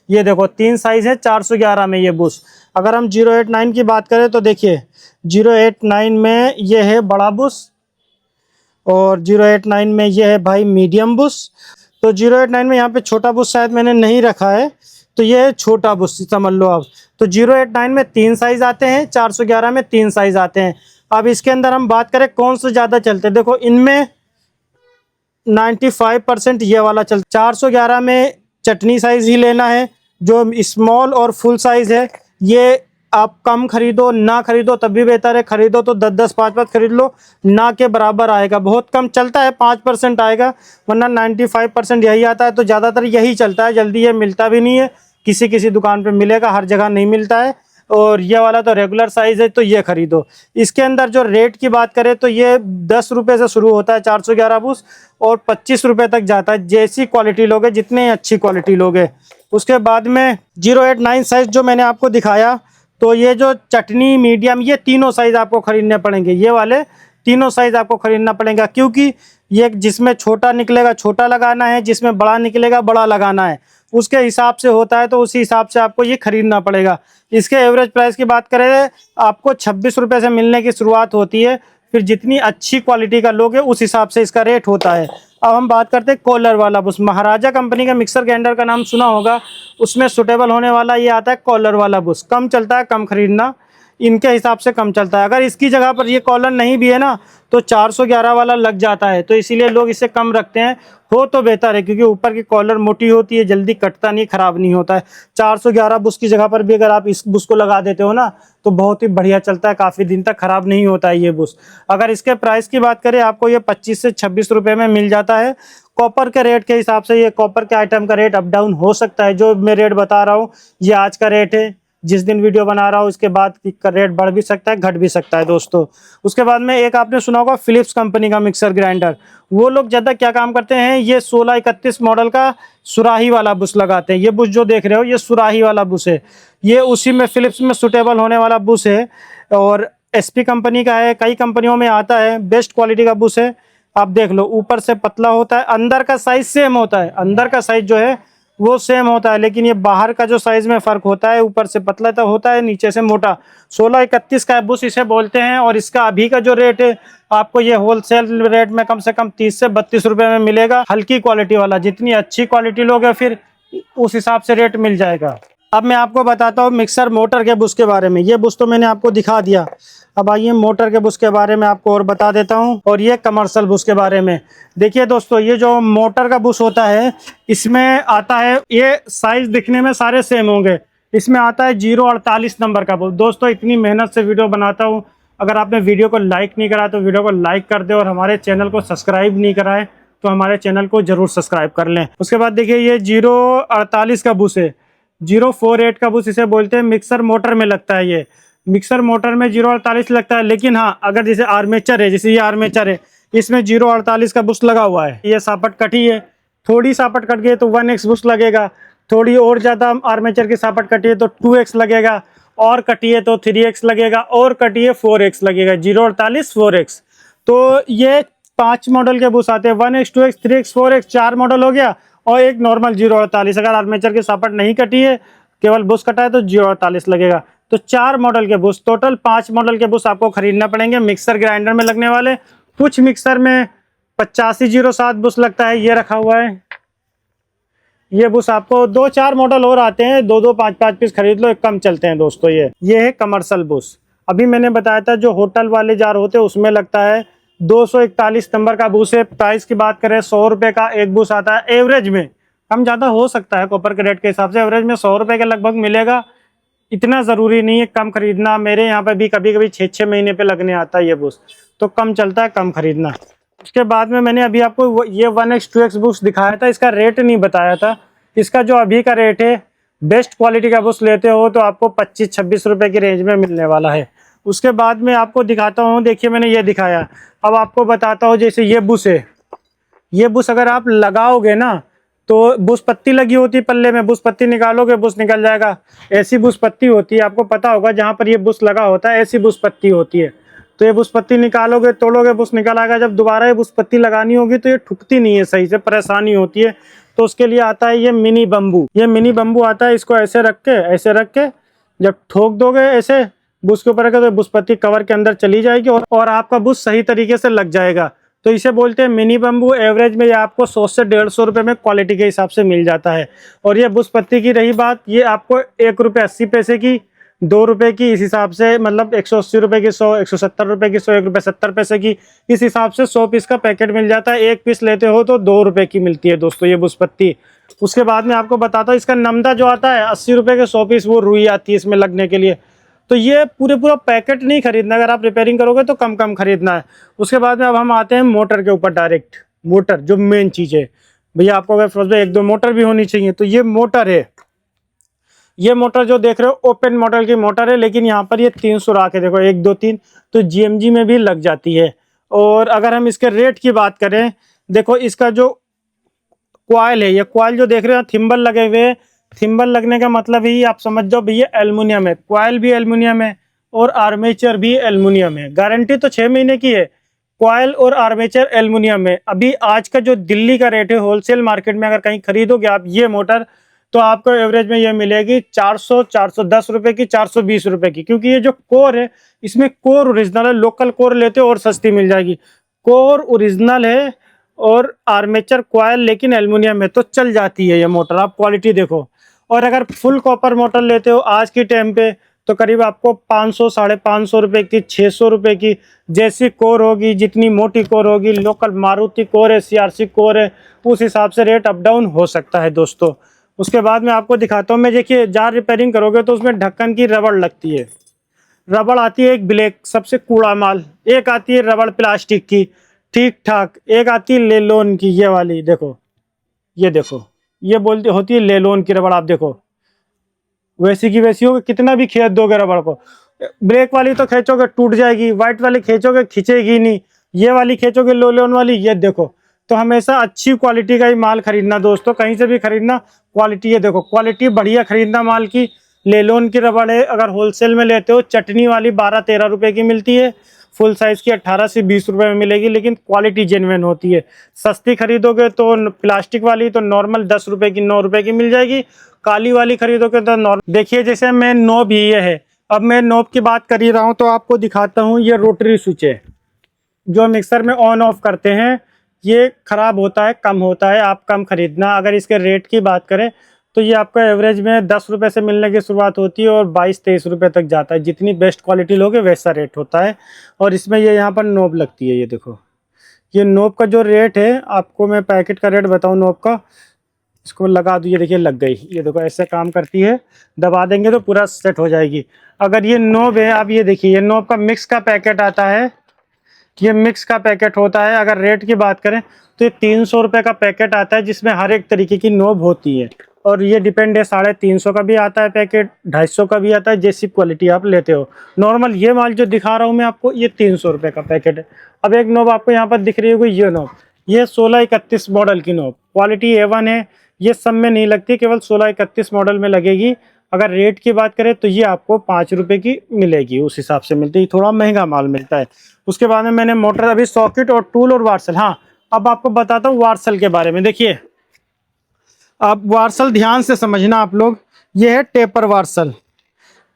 ये देखो 3 साइज़ है 411 में ये बुश। अगर हम 089 की बात करें तो देखिए 089 में ये है बड़ा बुश, और 089 में ये है भाई मीडियम बुश। तो 089 में यहाँ पे छोटा बुश शायद मैंने नहीं रखा है, तो ये है छोटा बुश समझ लो आप। तो 089 में 3 साइज़ आते हैं, 411 में 3 साइज़ आते हैं। अब इसके अंदर हम बात करें कौन से ज़्यादा चलते हैं, देखो इनमें 95% ये वाला चलता। 411 में चटनी साइज़ ही लेना है, जो स्मॉल और फुल साइज़ है ये आप कम खरीदो ना खरीदो तब भी बेहतर है, खरीदो तो 10-10 5-5 खरीद लो, ना के बराबर आएगा। बहुत कम चलता है 5% आएगा, वरना 95% यही आता है। तो ज़्यादातर यही चलता है, जल्दी ये मिलता भी नहीं है, किसी किसी दुकान पे मिलेगा, हर जगह नहीं मिलता है। और ये वाला तो रेगुलर साइज़ है, तो ये खरीदो। इसके अंदर जो रेट की बात करें तो ये 10 रुपये से शुरू होता है 411 बुश, और 25 रुपये तक जाता है, जैसी क्वालिटी लोगे, जितनी अच्छी क्वालिटी लोगे। उसके बाद में 089 साइज़ जो मैंने आपको दिखाया, तो ये जो चटनी मीडियम, ये तीनों साइज़ आपको खरीदने पड़ेंगे। ये वाले तीनों साइज़ आपको खरीदना पड़ेगा, क्योंकि ये जिसमें छोटा निकलेगा छोटा लगाना है, जिसमें बड़ा निकलेगा बड़ा लगाना है, उसके हिसाब से होता है। तो उसी हिसाब से आपको ये खरीदना पड़ेगा। इसके एवरेज प्राइस की बात करें, आपको 26 रुपये से मिलने की शुरुआत होती है। फिर जितनी अच्छी क्वालिटी का लोगे उस हिसाब से इसका रेट होता है। अब हम बात करते हैं कॉलर वाला बुश। महाराजा कंपनी का मिक्सर ग्राइंडर का नाम सुना होगा, उसमें सुटेबल होने वाला ये आता है कॉलर वाला बुश। कम चलता है, कम खरीदना, इनके हिसाब से कम चलता है। अगर इसकी जगह पर ये कॉलर नहीं भी है ना, तो 411 वाला लग जाता है, तो इसीलिए लोग इसे कम रखते हैं। हो तो बेहतर है, क्योंकि ऊपर की कॉलर मोटी होती है, जल्दी कटता नहीं, खराब नहीं होता है। 411 बुश की जगह पर भी अगर आप इस बुश को लगा देते हो ना, तो बहुत ही बढ़िया चलता है, काफ़ी दिन तक खराब नहीं होता है ये बुश। अगर इसके प्राइस की बात करें, आपको ये 25 से 26 रुपये में मिल जाता है। कॉपर के रेट के हिसाब से, ये कॉपर के आइटम का रेट अप डाउन हो सकता है। जो मैं रेट बता रहा हूँ ये आज का रेट है, जिस दिन वीडियो बना रहा हूँ उसके बाद का रेट बढ़ भी सकता है, घट भी सकता है दोस्तों। उसके बाद में एक आपने सुना होगा फिलिप्स कंपनी का मिक्सर ग्राइंडर। वो लोग ज़्यादा क्या काम करते हैं, ये 1631 मॉडल का सुराही वाला बुश लगाते हैं। ये बुश जो देख रहे हो, ये सुराही वाला बुश है, ये उसी में फिलिप्स में सुटेबल होने वाला बुश है। और एसपी कंपनी का है, कई कंपनियों में आता है, बेस्ट क्वालिटी का बुश है। आप देख लो, ऊपर से पतला होता है, अंदर का साइज सेम होता है, अंदर का साइज जो है वो सेम होता है, लेकिन ये बाहर का जो साइज में फ़र्क होता है, ऊपर से पतला तो होता है, नीचे से मोटा। 1631 का बुश इसे बोलते हैं। और इसका अभी का जो रेट है, आपको ये होलसेल रेट में कम से कम 30 से 32 रुपये में मिलेगा, हल्की क्वालिटी वाला। जितनी अच्छी क्वालिटी लोगे फिर उस हिसाब से रेट मिल जाएगा। अब मैं आपको बताता हूँ मिक्सर मोटर के बुश के बारे में। ये बुश तो मैंने आपको दिखा दिया, अब आइए मोटर के बुश के बारे में आपको और बता देता हूँ, और ये कमर्शियल बुश के बारे में। देखिए दोस्तों, ये जो मोटर का बुश होता है, इसमें आता है, ये साइज दिखने में सारे सेम होंगे, इसमें आता है 048 नंबर का बुश। दोस्तों इतनी मेहनत से वीडियो बनाता हूँ, अगर आपने वीडियो को लाइक नहीं करा तो वीडियो को लाइक कर दे, और हमारे चैनल को सब्सक्राइब नहीं करा है तो हमारे चैनल को जरूर सब्सक्राइब कर लें। उसके बाद देखिए, ये 048 का बुश है, 048 का बुश इसे बोलते हैं। मिक्सर मोटर में लगता है, ये मिक्सर मोटर में 048 लगता है। लेकिन हाँ, अगर जैसे आर्मेचर है, जैसे ये आर्मेचर है, इसमें 048 का बुश लगा हुआ है। ये सापट कटी है, थोड़ी सापट कट गई तो 1x बुश लगेगा, थोड़ी और ज़्यादा आर्मेचर की सापट कटी है तो 2x लगेगा, और कटी है तो 3x लगेगा, और कटी है 4x लगेगा। 048 4x। तो ये 5 मॉडल के बुश आते हैं, 1x 2x 3x 4x, 4 model हो गया, और एक नॉर्मल 048। अगर आर्मेचर की सापट नहीं कटी है, केवल बुश कटा है, तो 048 लगेगा। तो 4 मॉडल के बुश, टोटल 5 मॉडल के बुश आपको खरीदना पड़ेंगे मिक्सर ग्राइंडर में लगने वाले। कुछ मिक्सर में 8507 बुश लगता है, ये रखा हुआ है। ये बुश आपको 2-4 मॉडल और आते हैं, 2-2 5-5 पीस खरीद लो, एक कम चलते हैं दोस्तों। ये है कमर्शियल बुश। अभी मैंने बताया था जो होटल वाले जार होते हैं उसमें लगता है 241 नंबर का बुश है। प्राइस की बात करें, 100 रुपये का एक बुश आता है एवरेज में, कम ज़्यादा हो सकता है कॉपर के रेट के हिसाब से। एवरेज में 100 रुपये के लगभग मिलेगा, इतना ज़रूरी नहीं है कम खरीदना। मेरे यहाँ पे भी कभी कभी 6-6 महीने पे लगने आता है ये बुश, तो कम चलता है, कम खरीदना। उसके बाद में मैंने अभी आपको ये 1x 2x बुश दिखाया था, इसका रेट नहीं बताया था। इसका जो अभी का रेट है, बेस्ट क्वालिटी का बुश लेते हो तो आपको 25-26 रुपये की रेंज में मिलने वाला है। उसके बाद में आपको दिखाता हूँ, देखिए मैंने ये दिखाया, अब आपको बताता हूँ। जैसे ये बुश है, ये बुश अगर आप लगाओगे ना, तो बुश पत्ती लगी होती है पल्ले में, बुश पत्ती निकालोगे बुश निकल जाएगा। ऐसी बुश पत्ती होती है, आपको पता होगा, जहाँ पर ये बुश लगा होता है ऐसी बुश पत्ती होती है। तो ये बुश पत्ती निकालोगे, तोड़ोगे, बुश निकल आएगा। जब दोबारा ये बुश पत्ती लगानी होगी तो ये ठुकती नहीं है सही से, परेशानी होती है। तो उसके लिए आता है ये मिनी बम्बू। ये मिनी बम्बू आता है, इसको ऐसे रख के जब ठोक दोगे ऐसे बुश के ऊपर, तो बुश पत्ती कवर के अंदर चली जाएगी, और आपका बुश सही तरीके से लग जाएगा। तो इसे बोलते हैं मिनी बम्बू। एवरेज में ये आपको 100 से 150 रुपये में क्वालिटी के हिसाब से मिल जाता है। और ये बुश पत्ती की रही बात, ये आपको 1 रुपये 80 पैसे की, 2 रुपये की, इस हिसाब से, मतलब 180 रुपये की 100, 170 रुपये की 100, 1 रुपये 70 पैसे की, इस हिसाब से 100 पीस का पैकेट मिल जाता है। 1 पीस लेते हो तो 2 रुपये की मिलती है दोस्तों ये बुश पत्ती। उसके बाद में आपको बताता हूँ, इसका नमदा जो आता है 80 रुपये के 100 पीस, वो रुई आती है इसमें लगने के लिए। तो ये पूरा पैकेट नहीं खरीदना, अगर आप रिपेयरिंग करोगे तो कम कम खरीदना है। उसके बाद में अब हम आते हैं मोटर के ऊपर डायरेक्ट। मोटर जो मेन चीज़ है भैया, आपको अगर फर्स्ट में 1-2 मोटर भी होनी चाहिए। तो ये मोटर है, ये मोटर जो देख रहे हो ओपन मॉडल की मोटर है, लेकिन यहाँ पर ये 3 सुराख है, देखो 1 2 3, तो जीएमजी में भी लग जाती है। और अगर हम इसके रेट की बात करें, देखो इसका जो कॉइल है, ये कॉइल जो देख रहे हो थिम्बल लगे हुए हैं, थिम्बल लगने का मतलब ही आप समझ जाओ भैया एल्युमिनियम है, कॉइल भी एल्युमिनियम है और आर्मेचर भी एल्युमिनियम है। गारंटी तो 6 महीने की है, कॉइल और आर्मेचर एल्युमिनियम में। अभी आज का जो दिल्ली का रेट है होलसेल मार्केट में, अगर कहीं खरीदोगे आप ये मोटर, तो आपको एवरेज में ये मिलेगी 410 रुपए की, 420 रुपए की, क्योंकि ये जो कोर है इसमें कोर ओरिजिनल है। लोकल कोर लेते हो और सस्ती मिल जाएगी, कोर ओरिजिनल है और आर्मेचर कॉइल लेकिन एल्युमिनियम में, तो चल जाती है ये मोटर। आप क्वालिटी देखो। और अगर फुल कॉपर मोटर लेते हो आज के टाइम पे, तो करीब आपको 500 550 रुपए की, 600 रुपए की, जैसी कोर होगी, जितनी मोटी कोर होगी, लोकल मारुति कोर है, सीआरसी कोर है, उस हिसाब से रेट अप डाउन हो सकता है दोस्तों। उसके बाद में आपको दिखाता हूँ मैं। देखिए जार रिपेयरिंग करोगे तो उसमें ढक्कन की रबड़ लगती है, रबड़ आती है एक ब्लैक, सबसे कूड़ा माल। एक आती है रबड़ प्लास्टिक की ठीक ठाक, एक आती है लेलोन की, ये वाली देखो, ये देखो, ये बोलती होती है लेलोन की रबड़। आप देखो वैसी की वैसी होगी, कितना भी खींच दोगे रबड़ को। ब्लैक वाली तो खींचोगे टूट जाएगी, व्हाइट वाली खींचोगे खींचेगी नहीं, ये वाली खींचोगे लेलोन वाली, ये देखो। तो हमेशा अच्छी क्वालिटी का ही माल खरीदना दोस्तों, कहीं से भी खरीदना क्वालिटी, ये देखो क्वालिटी बढ़िया खरीदना माल की। लेलोन की रबड़ है, अगर होलसेल में लेते हो चटनी वाली 12-13 रुपए की मिलती है, फुल साइज की 18 से 20 रुपए में मिलेगी, लेकिन क्वालिटी जेन्युइन होती है। सस्ती खरीदोगे तो प्लास्टिक वाली तो नॉर्मल 10 रुपए की, 9 रुपए की मिल जाएगी। काली वाली खरीदोगे तो नॉर्मल। देखिए जैसे मैं नॉब ही ये है, अब मैं नॉब की बात कर ही रहा हूँ तो आपको दिखाता हूँ। ये रोटरी स्विच है जो मिक्सर में ऑन ऑफ करते हैं, ये खराब होता है, कम होता है, आप कम खरीदना। अगर इसके रेट की बात करें तो ये आपका एवरेज में 10 रुपये से मिलने की शुरुआत होती है और 22-23 रुपये तक जाता है। जितनी बेस्ट क्वालिटी लोगे वैसा रेट होता है। और इसमें ये यहाँ पर नोब लगती है, ये देखो। ये नोब का जो रेट है, आपको मैं पैकेट का रेट बताऊँ नोब का, इसको लगा दूँ, ये देखिए लग गई, ये देखो ऐसे काम करती है, दबा देंगे तो पूरा सेट हो जाएगी। अगर ये नोब है, आप ये देखिए, ये नोब का मिक्स का पैकेट आता है, ये मिक्स का पैकेट होता है। अगर रेट की बात करें तो ये 300 रुपये का पैकेट आता है, जिसमें हर एक तरीके की नोब होती है। और ये डिपेंड है, 350 का भी आता है पैकेट, 250 का भी आता है, जैसी क्वालिटी आप लेते हो। नॉर्मल ये माल जो दिखा रहा हूँ मैं आपको, ये 300 रुपये का पैकेट है। अब एक नोब आपको यहाँ पर दिख रही होगी, ये नोब, ये 1631 मॉडल की नोब, क्वालिटी A1 है। ये सब में नहीं लगती, केवल 1631 मॉडल में लगेगी। अगर रेट की बात करें तो ये आपको 5 रुपये की मिलेगी, उस हिसाब से मिलती है, थोड़ा महंगा माल मिलता है। उसके बाद में मैंने मोटर, अभी सॉकेट और टूल और वार्सल। हाँ, अब आपको बताता हूँ वार्सल के बारे में। देखिए अब वार्सल ध्यान से समझना आप लोग, ये है टेपर वार्सल,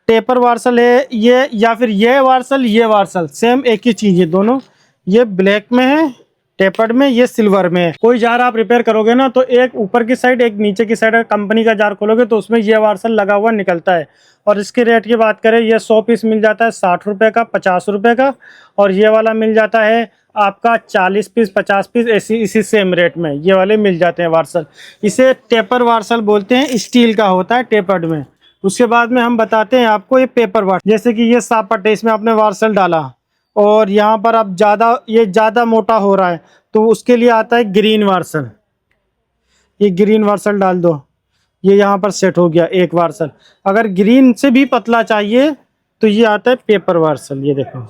टेपर वार्सल है ये, या फिर ये वार्सल, ये वार्सल सेम एक ही चीज़ है दोनों। ये ब्लैक में है टेपर्ड में, ये सिल्वर में है। कोई जार आप रिपेयर करोगे ना तो एक ऊपर की साइड एक नीचे की साइड, कंपनी का जार खोलोगे तो उसमें ये वार्सल लगा हुआ निकलता है। और इसके रेट की बात करें, ये 100 पीस मिल जाता है 60 रुपये का, 50 रुपये का। और ये वाला मिल जाता है आपका 40 पीस, 50 पीस, ऐसी इसी सेम रेट में ये वाले मिल जाते हैं वार्सल। इसे टेपर वार्सल बोलते हैं, स्टील का होता है टेपर्ड में। उसके बाद में हम बताते हैं आपको ये पेपर वार्सल। जैसे कि ये सापट है, इसमें आपने वार्सल डाला और यहाँ पर अब ये ज़्यादा मोटा हो रहा है तो उसके लिए आता है ग्रीन वार्सल। ये ग्रीन वार्सल डाल दो, ये यहाँ पर सेट हो गया एक वार्सल। अगर ग्रीन से भी पतला चाहिए तो ये आता है पेपर वार्सल। ये देखो,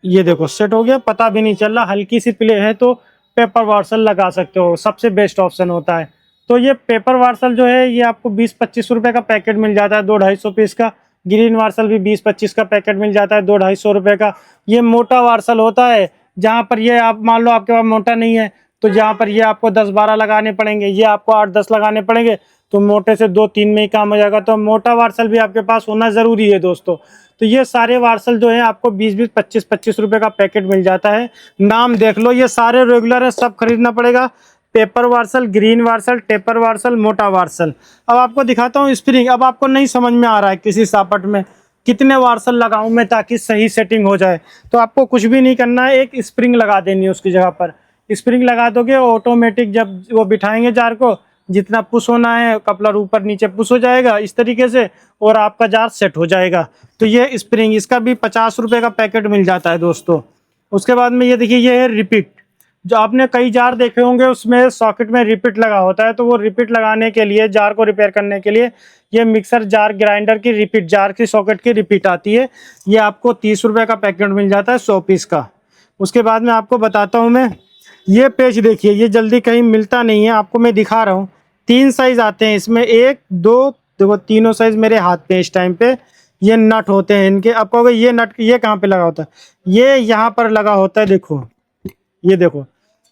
ये देखो सेट हो गया, पता भी नहीं चल रहा। हल्की सी प्ले है तो पेपर वार्सल लगा सकते हो, सबसे बेस्ट ऑप्शन होता है। तो ये पेपर वार्सल जो है ये आपको 20-25 रुपये का पैकेट मिल जाता है, 200-250 पीस का। ग्रीन वार्सल भी 20-25 का पैकेट मिल जाता है, 200-250 रुपये का। ये मोटा वार्सल होता है, जहाँ पर ये आप मान लो आपके पास मोटा नहीं है तो जहाँ पर ये आपको 10-12 लगाने पड़ेंगे, ये आपको 8-10 लगाने पड़ेंगे, तो मोटे से 2-3 में ही काम हो जाएगा। तो मोटा वार्सल भी आपके पास होना ज़रूरी है दोस्तों। तो ये सारे वार्सल जो है आपको 20-20, 25-25 रुपये का पैकेट मिल जाता है। नाम देख लो, ये सारे रेगुलर है, सब खरीदना पड़ेगा। पेपर वार्सल, ग्रीन वार्सल, टेपर वार्सल, मोटा वार्सल। अब आपको दिखाता हूँ स्प्रिंग। अब आपको नहीं समझ में आ रहा है किसी सापट में कितने वार्सल लगाऊं मैं ताकि सही सेटिंग हो जाए, तो आपको कुछ भी नहीं करना है, एक स्प्रिंग लगा देनी है उसकी जगह पर। स्प्रिंग लगा दोगे, ऑटोमेटिक जब वो बिठाएंगे जार को, जितना पुश होना है कपलर ऊपर नीचे पुश हो जाएगा इस तरीके से, और आपका जार सेट हो जाएगा। तो ये स्प्रिंग, इसका भी 50 रुपये का पैकेट मिल जाता है दोस्तों। उसके बाद में ये देखिए, ये है रिपीट। जो आपने कई जार देखे होंगे उसमें सॉकेट में रिपीट लगा होता है, तो वो रिपीट लगाने के लिए, जार को रिपेयर करने के लिए ये मिक्सर जार ग्राइंडर की रिपीट, जार की सॉकेट की रिपीट आती है। ये आपको 30 रुपये का पैकेट मिल जाता है 100 पीस का। उसके बाद में आपको बताता हूँ मैं, ये पेच देखिए, ये जल्दी कहीं मिलता नहीं है, आपको मैं दिखा रहा हूँ। 3 साइज आते हैं इसमें, 1 2, देखो तीनों साइज मेरे हाथ पे इस टाइम पे। ये नट होते हैं इनके। आप कहोगे ये नट ये कहाँ पे लगा होता है, ये यहाँ पर लगा होता है। देखो ये देखो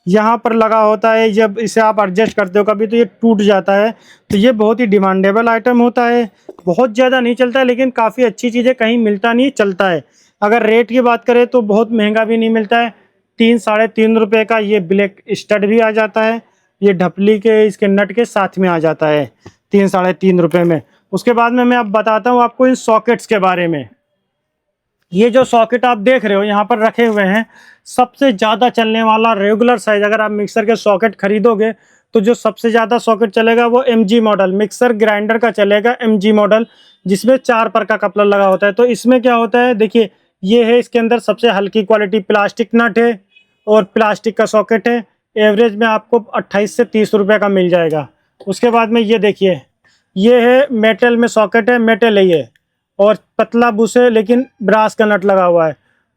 यहाँ पर लगा होता है। जब इसे आप एडजस्ट करते हो कभी तो ये टूट जाता है। तो ये बहुत ही डिमांडेबल आइटम होता है, बहुत ज़्यादा नहीं चलता है, लेकिन काफ़ी अच्छी चीज़ें, कहीं मिलता नहीं चलता है। अगर रेट की बात करें तो बहुत महंगा भी नहीं मिलता है। 3 साढ़े 3 रुपये का ये ब्लैक स्टड भी आ जाता है, ये ढपली के इसके नट के साथ में आ जाता है 3 साढ़े 3 रुपये में। उसके बाद में मैं अब बताता हूँ आपको इन सॉकेट्स के बारे में। ये जो सॉकेट आप देख रहे हो यहाँ पर रखे हुए हैं, सबसे ज़्यादा चलने वाला रेगुलर साइज, अगर आप मिक्सर के सॉकेट खरीदोगे तो जो सबसे ज़्यादा सॉकेट चलेगा वो MG मॉडल मिक्सर ग्राइंडर का चलेगा, MG मॉडल, जिसमें 4 पर का कपलर लगा होता है। तो इसमें क्या होता है, देखिए ये है, इसके अंदर सबसे हल्की क्वालिटी प्लास्टिक नट है और प्लास्टिक का सॉकेट है। एवरेज में आपको 28 से 30 रुपये का मिल जाएगा। उसके बाद में ये देखिए, ये है मेटल में सॉकेट है, मेटल है ये, और पतला बुश है, लेकिन ब्रास का नट लगा हुआ है,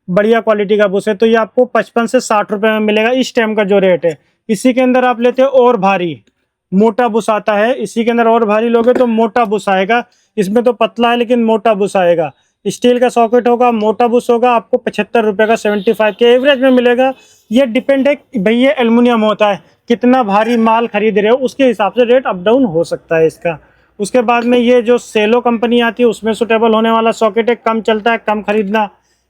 बढ़िया क्वालिटी का बुश है। तो ये आपको 55 से 60 रुपये में मिलेगा इस टाइम का जो रेट है। इसी के अंदर आप लेते हो और भारी मोटा बुश आता है, इसी के अंदर और भारी लोगे तो मोटा बुश आएगा। इसमें तो पतला है लेकिन मोटा बुश आएगा। स्टील का सॉकेट होगा, मोटा बुश होगा, आपको 75 रुपये का 75 के एवरेज में मिलेगा। ये डिपेंड है भाई, ये एल्युमिनियम होता है, कितना भारी माल खरीद रहे हो उसके हिसाब से रेट अप डाउन हो सकता है इसका। उसके बाद में ये जो सेलो कंपनी आती है उसमें सुटेबल होने वाला सॉकेट है, कम चलता है, कम खरीदना।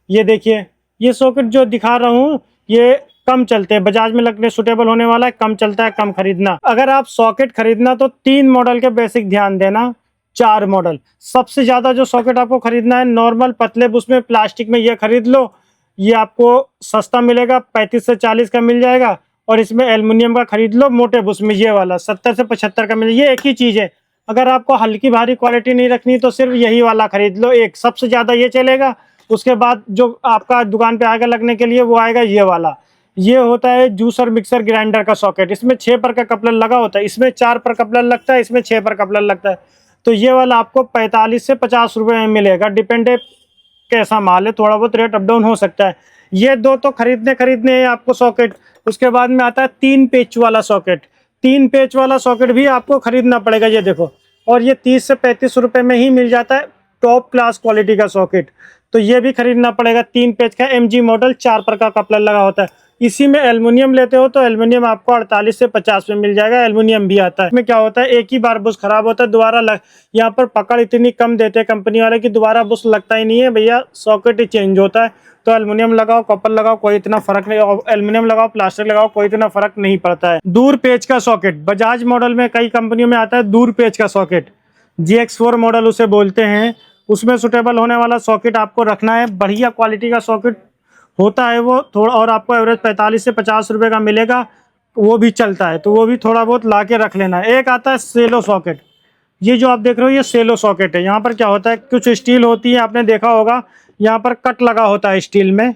ये देखिए, ये सॉकेट जो दिखा रहा हूँ ये कम चलते हैं, बजाज में लगने सुटेबल होने वाला है, कम चलता है, कम खरीदना। अगर आप सॉकेट खरीदना तो 3 मॉडल के बेसिक ध्यान देना, 4 मॉडल। सबसे ज़्यादा जो सॉकेट आपको खरीदना है नॉर्मल पतले बुश में प्लास्टिक में, ये खरीद लो, ये आपको सस्ता मिलेगा, 35 से 40 का मिल जाएगा। और इसमें एल्युमिनियम का खरीद लो मोटे बुश में, ये वाला 70 से 75 का मिल, ये एक ही चीज़ है। अगर आपको हल्की भारी क्वालिटी नहीं रखनी तो सिर्फ यही वाला खरीद लो, एक सबसे ज़्यादा ये चलेगा। उसके बाद जो आपका दुकान पे आगे लगने के लिए वो आएगा ये वाला। ये होता है जूसर मिक्सर ग्राइंडर का सॉकेट, इसमें 6 पर का कपलर लगा होता है, इसमें 4 पर कपलर लगता है, इसमें 6 पर कपलर लगता है। तो ये वाला आपको 45 से 50 रुपये में मिलेगा, डिपेंड है कैसा माल है, थोड़ा बहुत रेट अप डाउन हो सकता है। ये दो तो खरीदने हैं आपको सॉकेट। उसके बाद में आता है 3 पेच वाला सॉकेट। 3 पेच वाला सॉकेट भी आपको खरीदना पड़ेगा, ये देखो, और ये 30 से 35 रुपये में ही मिल जाता है, टॉप क्लास क्वालिटी का सॉकेट। तो ये भी खरीदना पड़ेगा। 3 पेच का MG मॉडल, 4 पर का कपलर लगा होता है। इसी में एल्युमिनियम लेते हो तो एल्युमिनियम आपको 48 से 50 में मिल जाएगा, एल्युमिनियम भी आता है। इसमें क्या होता है, एक ही बार बुश खराब होता है, दोबारा यहाँ पर पकड़ इतनी कम देते हैं कंपनी वाले कि दोबारा बुश लगता ही नहीं है भैया, सॉकेट ही चेंज होता है। तो एल्युमिनियम लगाओ, कॉपर लगाओ, कोई इतना फर्क नहीं, एल्युमिनियम लगाओ, प्लास्टिक लगाओ, कोई इतना फर्क नहीं पड़ता है। दूर पेच का सॉकेट, बजाज मॉडल में कई कंपनियों में आता है दूर पेच का सॉकेट, GX4 मॉडल उसे बोलते हैं। उसमें सुटेबल होने वाला सॉकेट आपको रखना है, बढ़िया क्वालिटी का सॉकेट होता है वो थोड़ा, और आपको एवरेज 45 से 50 रुपये का मिलेगा, वो भी चलता है, तो वो भी थोड़ा बहुत ला के रख लेना है। एक आता है सेलो सॉकेट, ये जो आप देख रहे हो ये सेलो सॉकेट है। यहाँ पर क्या होता है, कुछ स्टील होती है, आपने देखा होगा यहाँ पर कट लगा होता है स्टील में,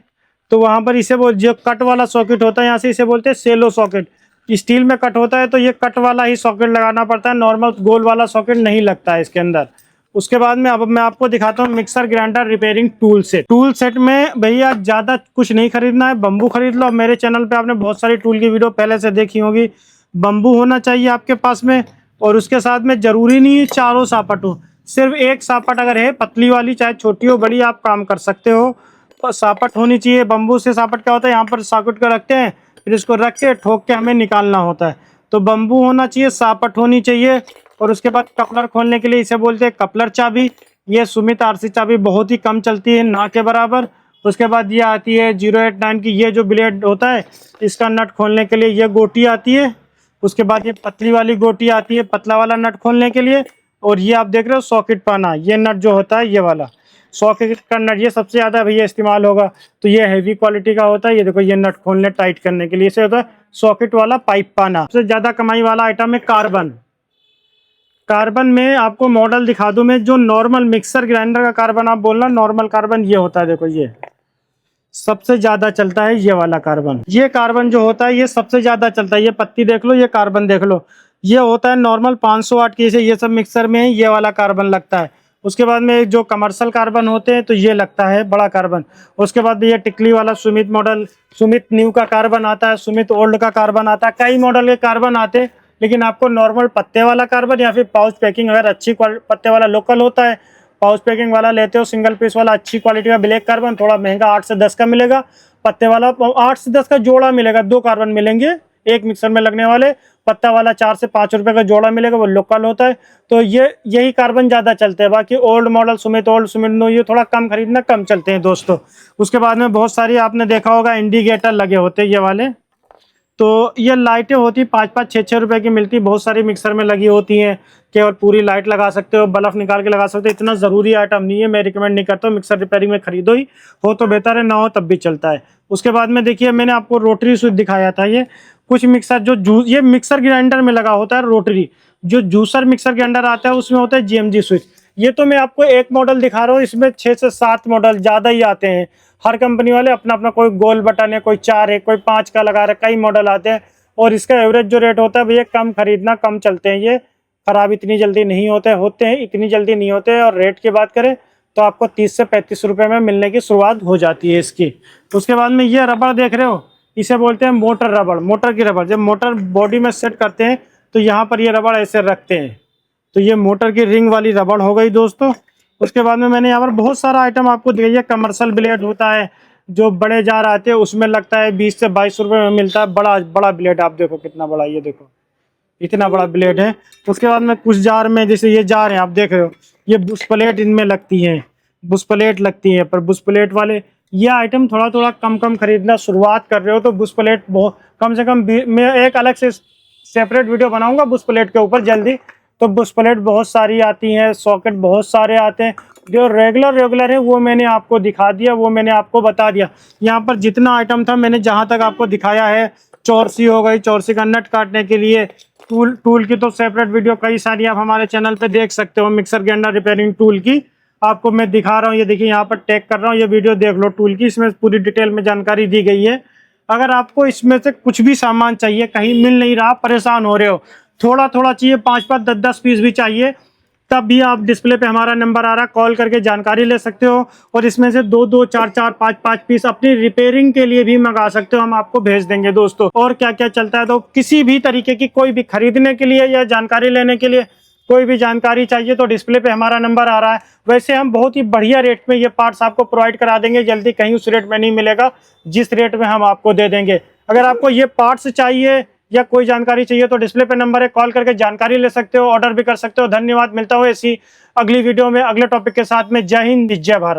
तो वहाँ पर इसे जो कट वाला सॉकेट होता है यहाँ से इसे बोलते हैं सेलो सॉकेट। स्टील में कट होता है तो ये कट वाला ही सॉकेट लगाना पड़ता है, नॉर्मल गोल वाला सॉकेट नहीं लगता है इसके अंदर। उसके बाद में अब मैं आपको दिखाता हूँ mixer grinder repairing tool set. Tool set में भैया ज़्यादा कुछ नहीं खरीदना है, बम्बू खरीद लो। मेरे चैनल पे आपने बहुत सारी टूल की वीडियो पहले से देखी होगी। बम्बू होना चाहिए आपके पास में, और उसके साथ में ज़रूरी नहीं है चारों सापट हो, सिर्फ एक सापट अगर है, पतली वाली चाहे छोटी हो बड़ी, आप काम कर सकते हो। तो सापट होनी चाहिए। बम्बू से सापट क्या होता है, यहाँ पर सॉकेट को रखते हैं, फिर इसको रख के ठोक के हमें निकालना होता है। तो बम्बू होना चाहिए, सापट होनी चाहिए। और उसके बाद कपलर खोलने के लिए इसे बोलते हैं कपलर चाबी। ये सुमित RC चाबी बहुत ही कम चलती है, ना के बराबर। उसके बाद ये आती है 089 की, ये जो ब्लेड होता है इसका नट खोलने के लिए ये गोटी आती है। उसके बाद ये पतली वाली गोटी आती है पतला वाला नट खोलने के लिए। और ये आप देख रहे हो सॉकेट पाना, ये नट जो होता है ये वाला सॉकेट का नट, ये सबसे ज़्यादा भैया इस्तेमाल होगा। तो ये हैवी क्वालिटी का होता है, ये देखो, ये नट खोलने टाइट करने के लिए इसे होता है सॉकेट वाला पाइप पाना। सबसे ज़्यादा कमाई वाला आइटम है कार्बन। कार्बन में आपको मॉडल दिखा दूं मैं, जो नॉर्मल मिक्सर ग्राइंडर का कार्बन आप बोलना, नॉर्मल कार्बन ये होता है। देखो ये सबसे ज्यादा चलता है ये वाला कार्बन। ये कार्बन जो होता है ये सबसे ज्यादा चलता है। ये पत्ती देख लो, ये कार्बन देख लो, ये होता है नॉर्मल 500 वाट की। ये सब मिक्सर में ये वाला कार्बन लगता है। उसके बाद में जो कमर्शियल कार्बन होते हैं तो ये लगता है बड़ा कार्बन। उसके बाद ये टिकली वाला सुमित मॉडल, सुमित न्यू का कार्बन आता है, सुमित ओल्ड का कार्बन आता है, कई मॉडल के कार्बन आते हैं। लेकिन आपको नॉर्मल पत्ते वाला कार्बन या फिर पाउच पैकिंग, अगर अच्छी पत्ते वाला लोकल होता है, पाउच पैकिंग वाला लेते हो सिंगल पीस वाला अच्छी क्वालिटी का ब्लैक कार्बन, थोड़ा महंगा 8 से 10 का मिलेगा। पत्ते वाला 8 से 10 का जोड़ा मिलेगा, 2 कार्बन मिलेंगे एक मिक्सर में लगने वाले। पत्ता वाला 4 से 5 रुपए का जोड़ा मिलेगा, वो लोकल होता है। तो ये यही कार्बन ज्यादा चलते हैं। बाकी old model Sumit old, Sumit no, ये थोड़ा कम खरीदना, कम चलते हैं दोस्तों। उसके बाद में बहुत सारी आपने देखा होगा इंडिकेटर लगे होते हैं ये वाले। तो ये लाइटें होती 5-5 6-6 रुपए की मिलती, बहुत सारी मिक्सर में लगी होती हैं। केवल पूरी लाइट लगा सकते हो, बल्ब निकाल के लगा सकते हो। इतना ज़रूरी आइटम नहीं है, मैं रिकमेंड नहीं करता हूँ। मिक्सर रिपेयरिंग में खरीदो ही, हो तो बेहतर है, ना हो तब भी चलता है। उसके बाद में देखिए मैंने आपको रोटरी स्विच दिखाया था। ये कुछ मिक्सर जो ये मिक्सर ग्राइंडर में लगा होता है रोटरी। जो जूसर मिक्सर ग्राइंडर आता है उसमें होता है GMG स्विच। ये तो मैं आपको एक मॉडल दिखा रहा हूँ, इसमें 6 से 7 मॉडल ज़्यादा ही आते हैं। हर कंपनी वाले अपना अपना, कोई गोल बटन है, कोई 4 है, कोई 5 का लगा रहा है, कई मॉडल आते हैं। और इसका एवरेज जो रेट होता है भैया, कम खरीदना, कम चलते हैं। ये खराब इतनी जल्दी नहीं होते हैं, इतनी जल्दी नहीं होते। और रेट की बात करें तो आपको 30 से 35 रुपए में मिलने की शुरुआत हो जाती है इसकी। उसके बाद में ये रबड़ देख रहे हो, इसे बोलते हैं मोटर रबड़, मोटर की रबड़। जब मोटर बॉडी में सेट करते हैं तो यहाँ पर ये रबड़ ऐसे रखते हैं, तो ये मोटर की रिंग वाली रबड़ हो गई दोस्तों। उसके बाद में मैंने यहाँ पर बहुत सारा आइटम आपको दिखाई है। कमर्शियल ब्लेड होता है, जो बड़े जार आते हैं उसमें लगता है 20 से 22 रुपए में मिलता है। बड़ा बड़ा ब्लेड आप देखो कितना बड़ा, ये देखो इतना बड़ा ब्लेड है। उसके बाद में कुछ जार में, जैसे ये जार है आप देख रहे हो, ये बुश प्लेट इनमें लगती है, बुश प्लेट लगती है। पर बुश प्लेट वाले ये आइटम थोड़ा थोड़ा कम कम खरीदना शुरुआत कर रहे हो तो बुश प्लेट बहुत कम से कम, मैं एक अलग से सेपरेट वीडियो बनाऊंगा बुश प्लेट के ऊपर जल्दी। तो बुश प्लेट बहुत सारी आती हैं, सॉकेट बहुत सारे आते हैं। जो रेगुलर है वो मैंने आपको दिखा दिया, वो मैंने आपको बता दिया। यहाँ पर जितना आइटम था मैंने जहाँ तक आपको दिखाया है। चौरसी हो गई, चौरसी का नट काटने के लिए टूल की तो सेपरेट वीडियो कई सारी आप हमारे चैनल पे देख सकते हो। मिक्सर ग्राइंडर रिपेयरिंग टूल की आपको मैं दिखा रहा हूँ, ये देखिए यहाँ पर टैग कर रहा हूँ, ये वीडियो देख लो टूल की, इसमें पूरी डिटेल में जानकारी दी गई है। अगर आपको इसमें से कुछ भी सामान चाहिए, कहीं मिल नहीं रहा, परेशान हो रहे हो, थोड़ा थोड़ा चाहिए, 5-5 10-10 पीस भी चाहिए, तब भी आप डिस्प्ले पे हमारा नंबर आ रहा है, कॉल करके जानकारी ले सकते हो। और इसमें से 2-2 4-4 5-5 पीस अपनी रिपेयरिंग के लिए भी मंगा सकते हो, हम आपको भेज देंगे दोस्तों। और क्या क्या चलता है, तो किसी भी तरीके की कोई भी खरीदने के लिए या जानकारी लेने के लिए कोई भी जानकारी चाहिए तो डिस्प्ले पे हमारा नंबर आ रहा है। वैसे हम बहुत ही बढ़िया रेट में ये पार्ट्स आपको प्रोवाइड करा देंगे, जल्दी कहीं उस रेट में नहीं मिलेगा जिस रेट में हम आपको दे देंगे। अगर आपको ये पार्ट्स चाहिए या कोई जानकारी चाहिए तो डिस्प्ले पे नंबर है, कॉल करके जानकारी ले सकते हो, ऑर्डर भी कर सकते हो। धन्यवाद, मिलता हूँ ऐसी अगली वीडियो में अगले टॉपिक के साथ में। जय हिंद, जय भारत।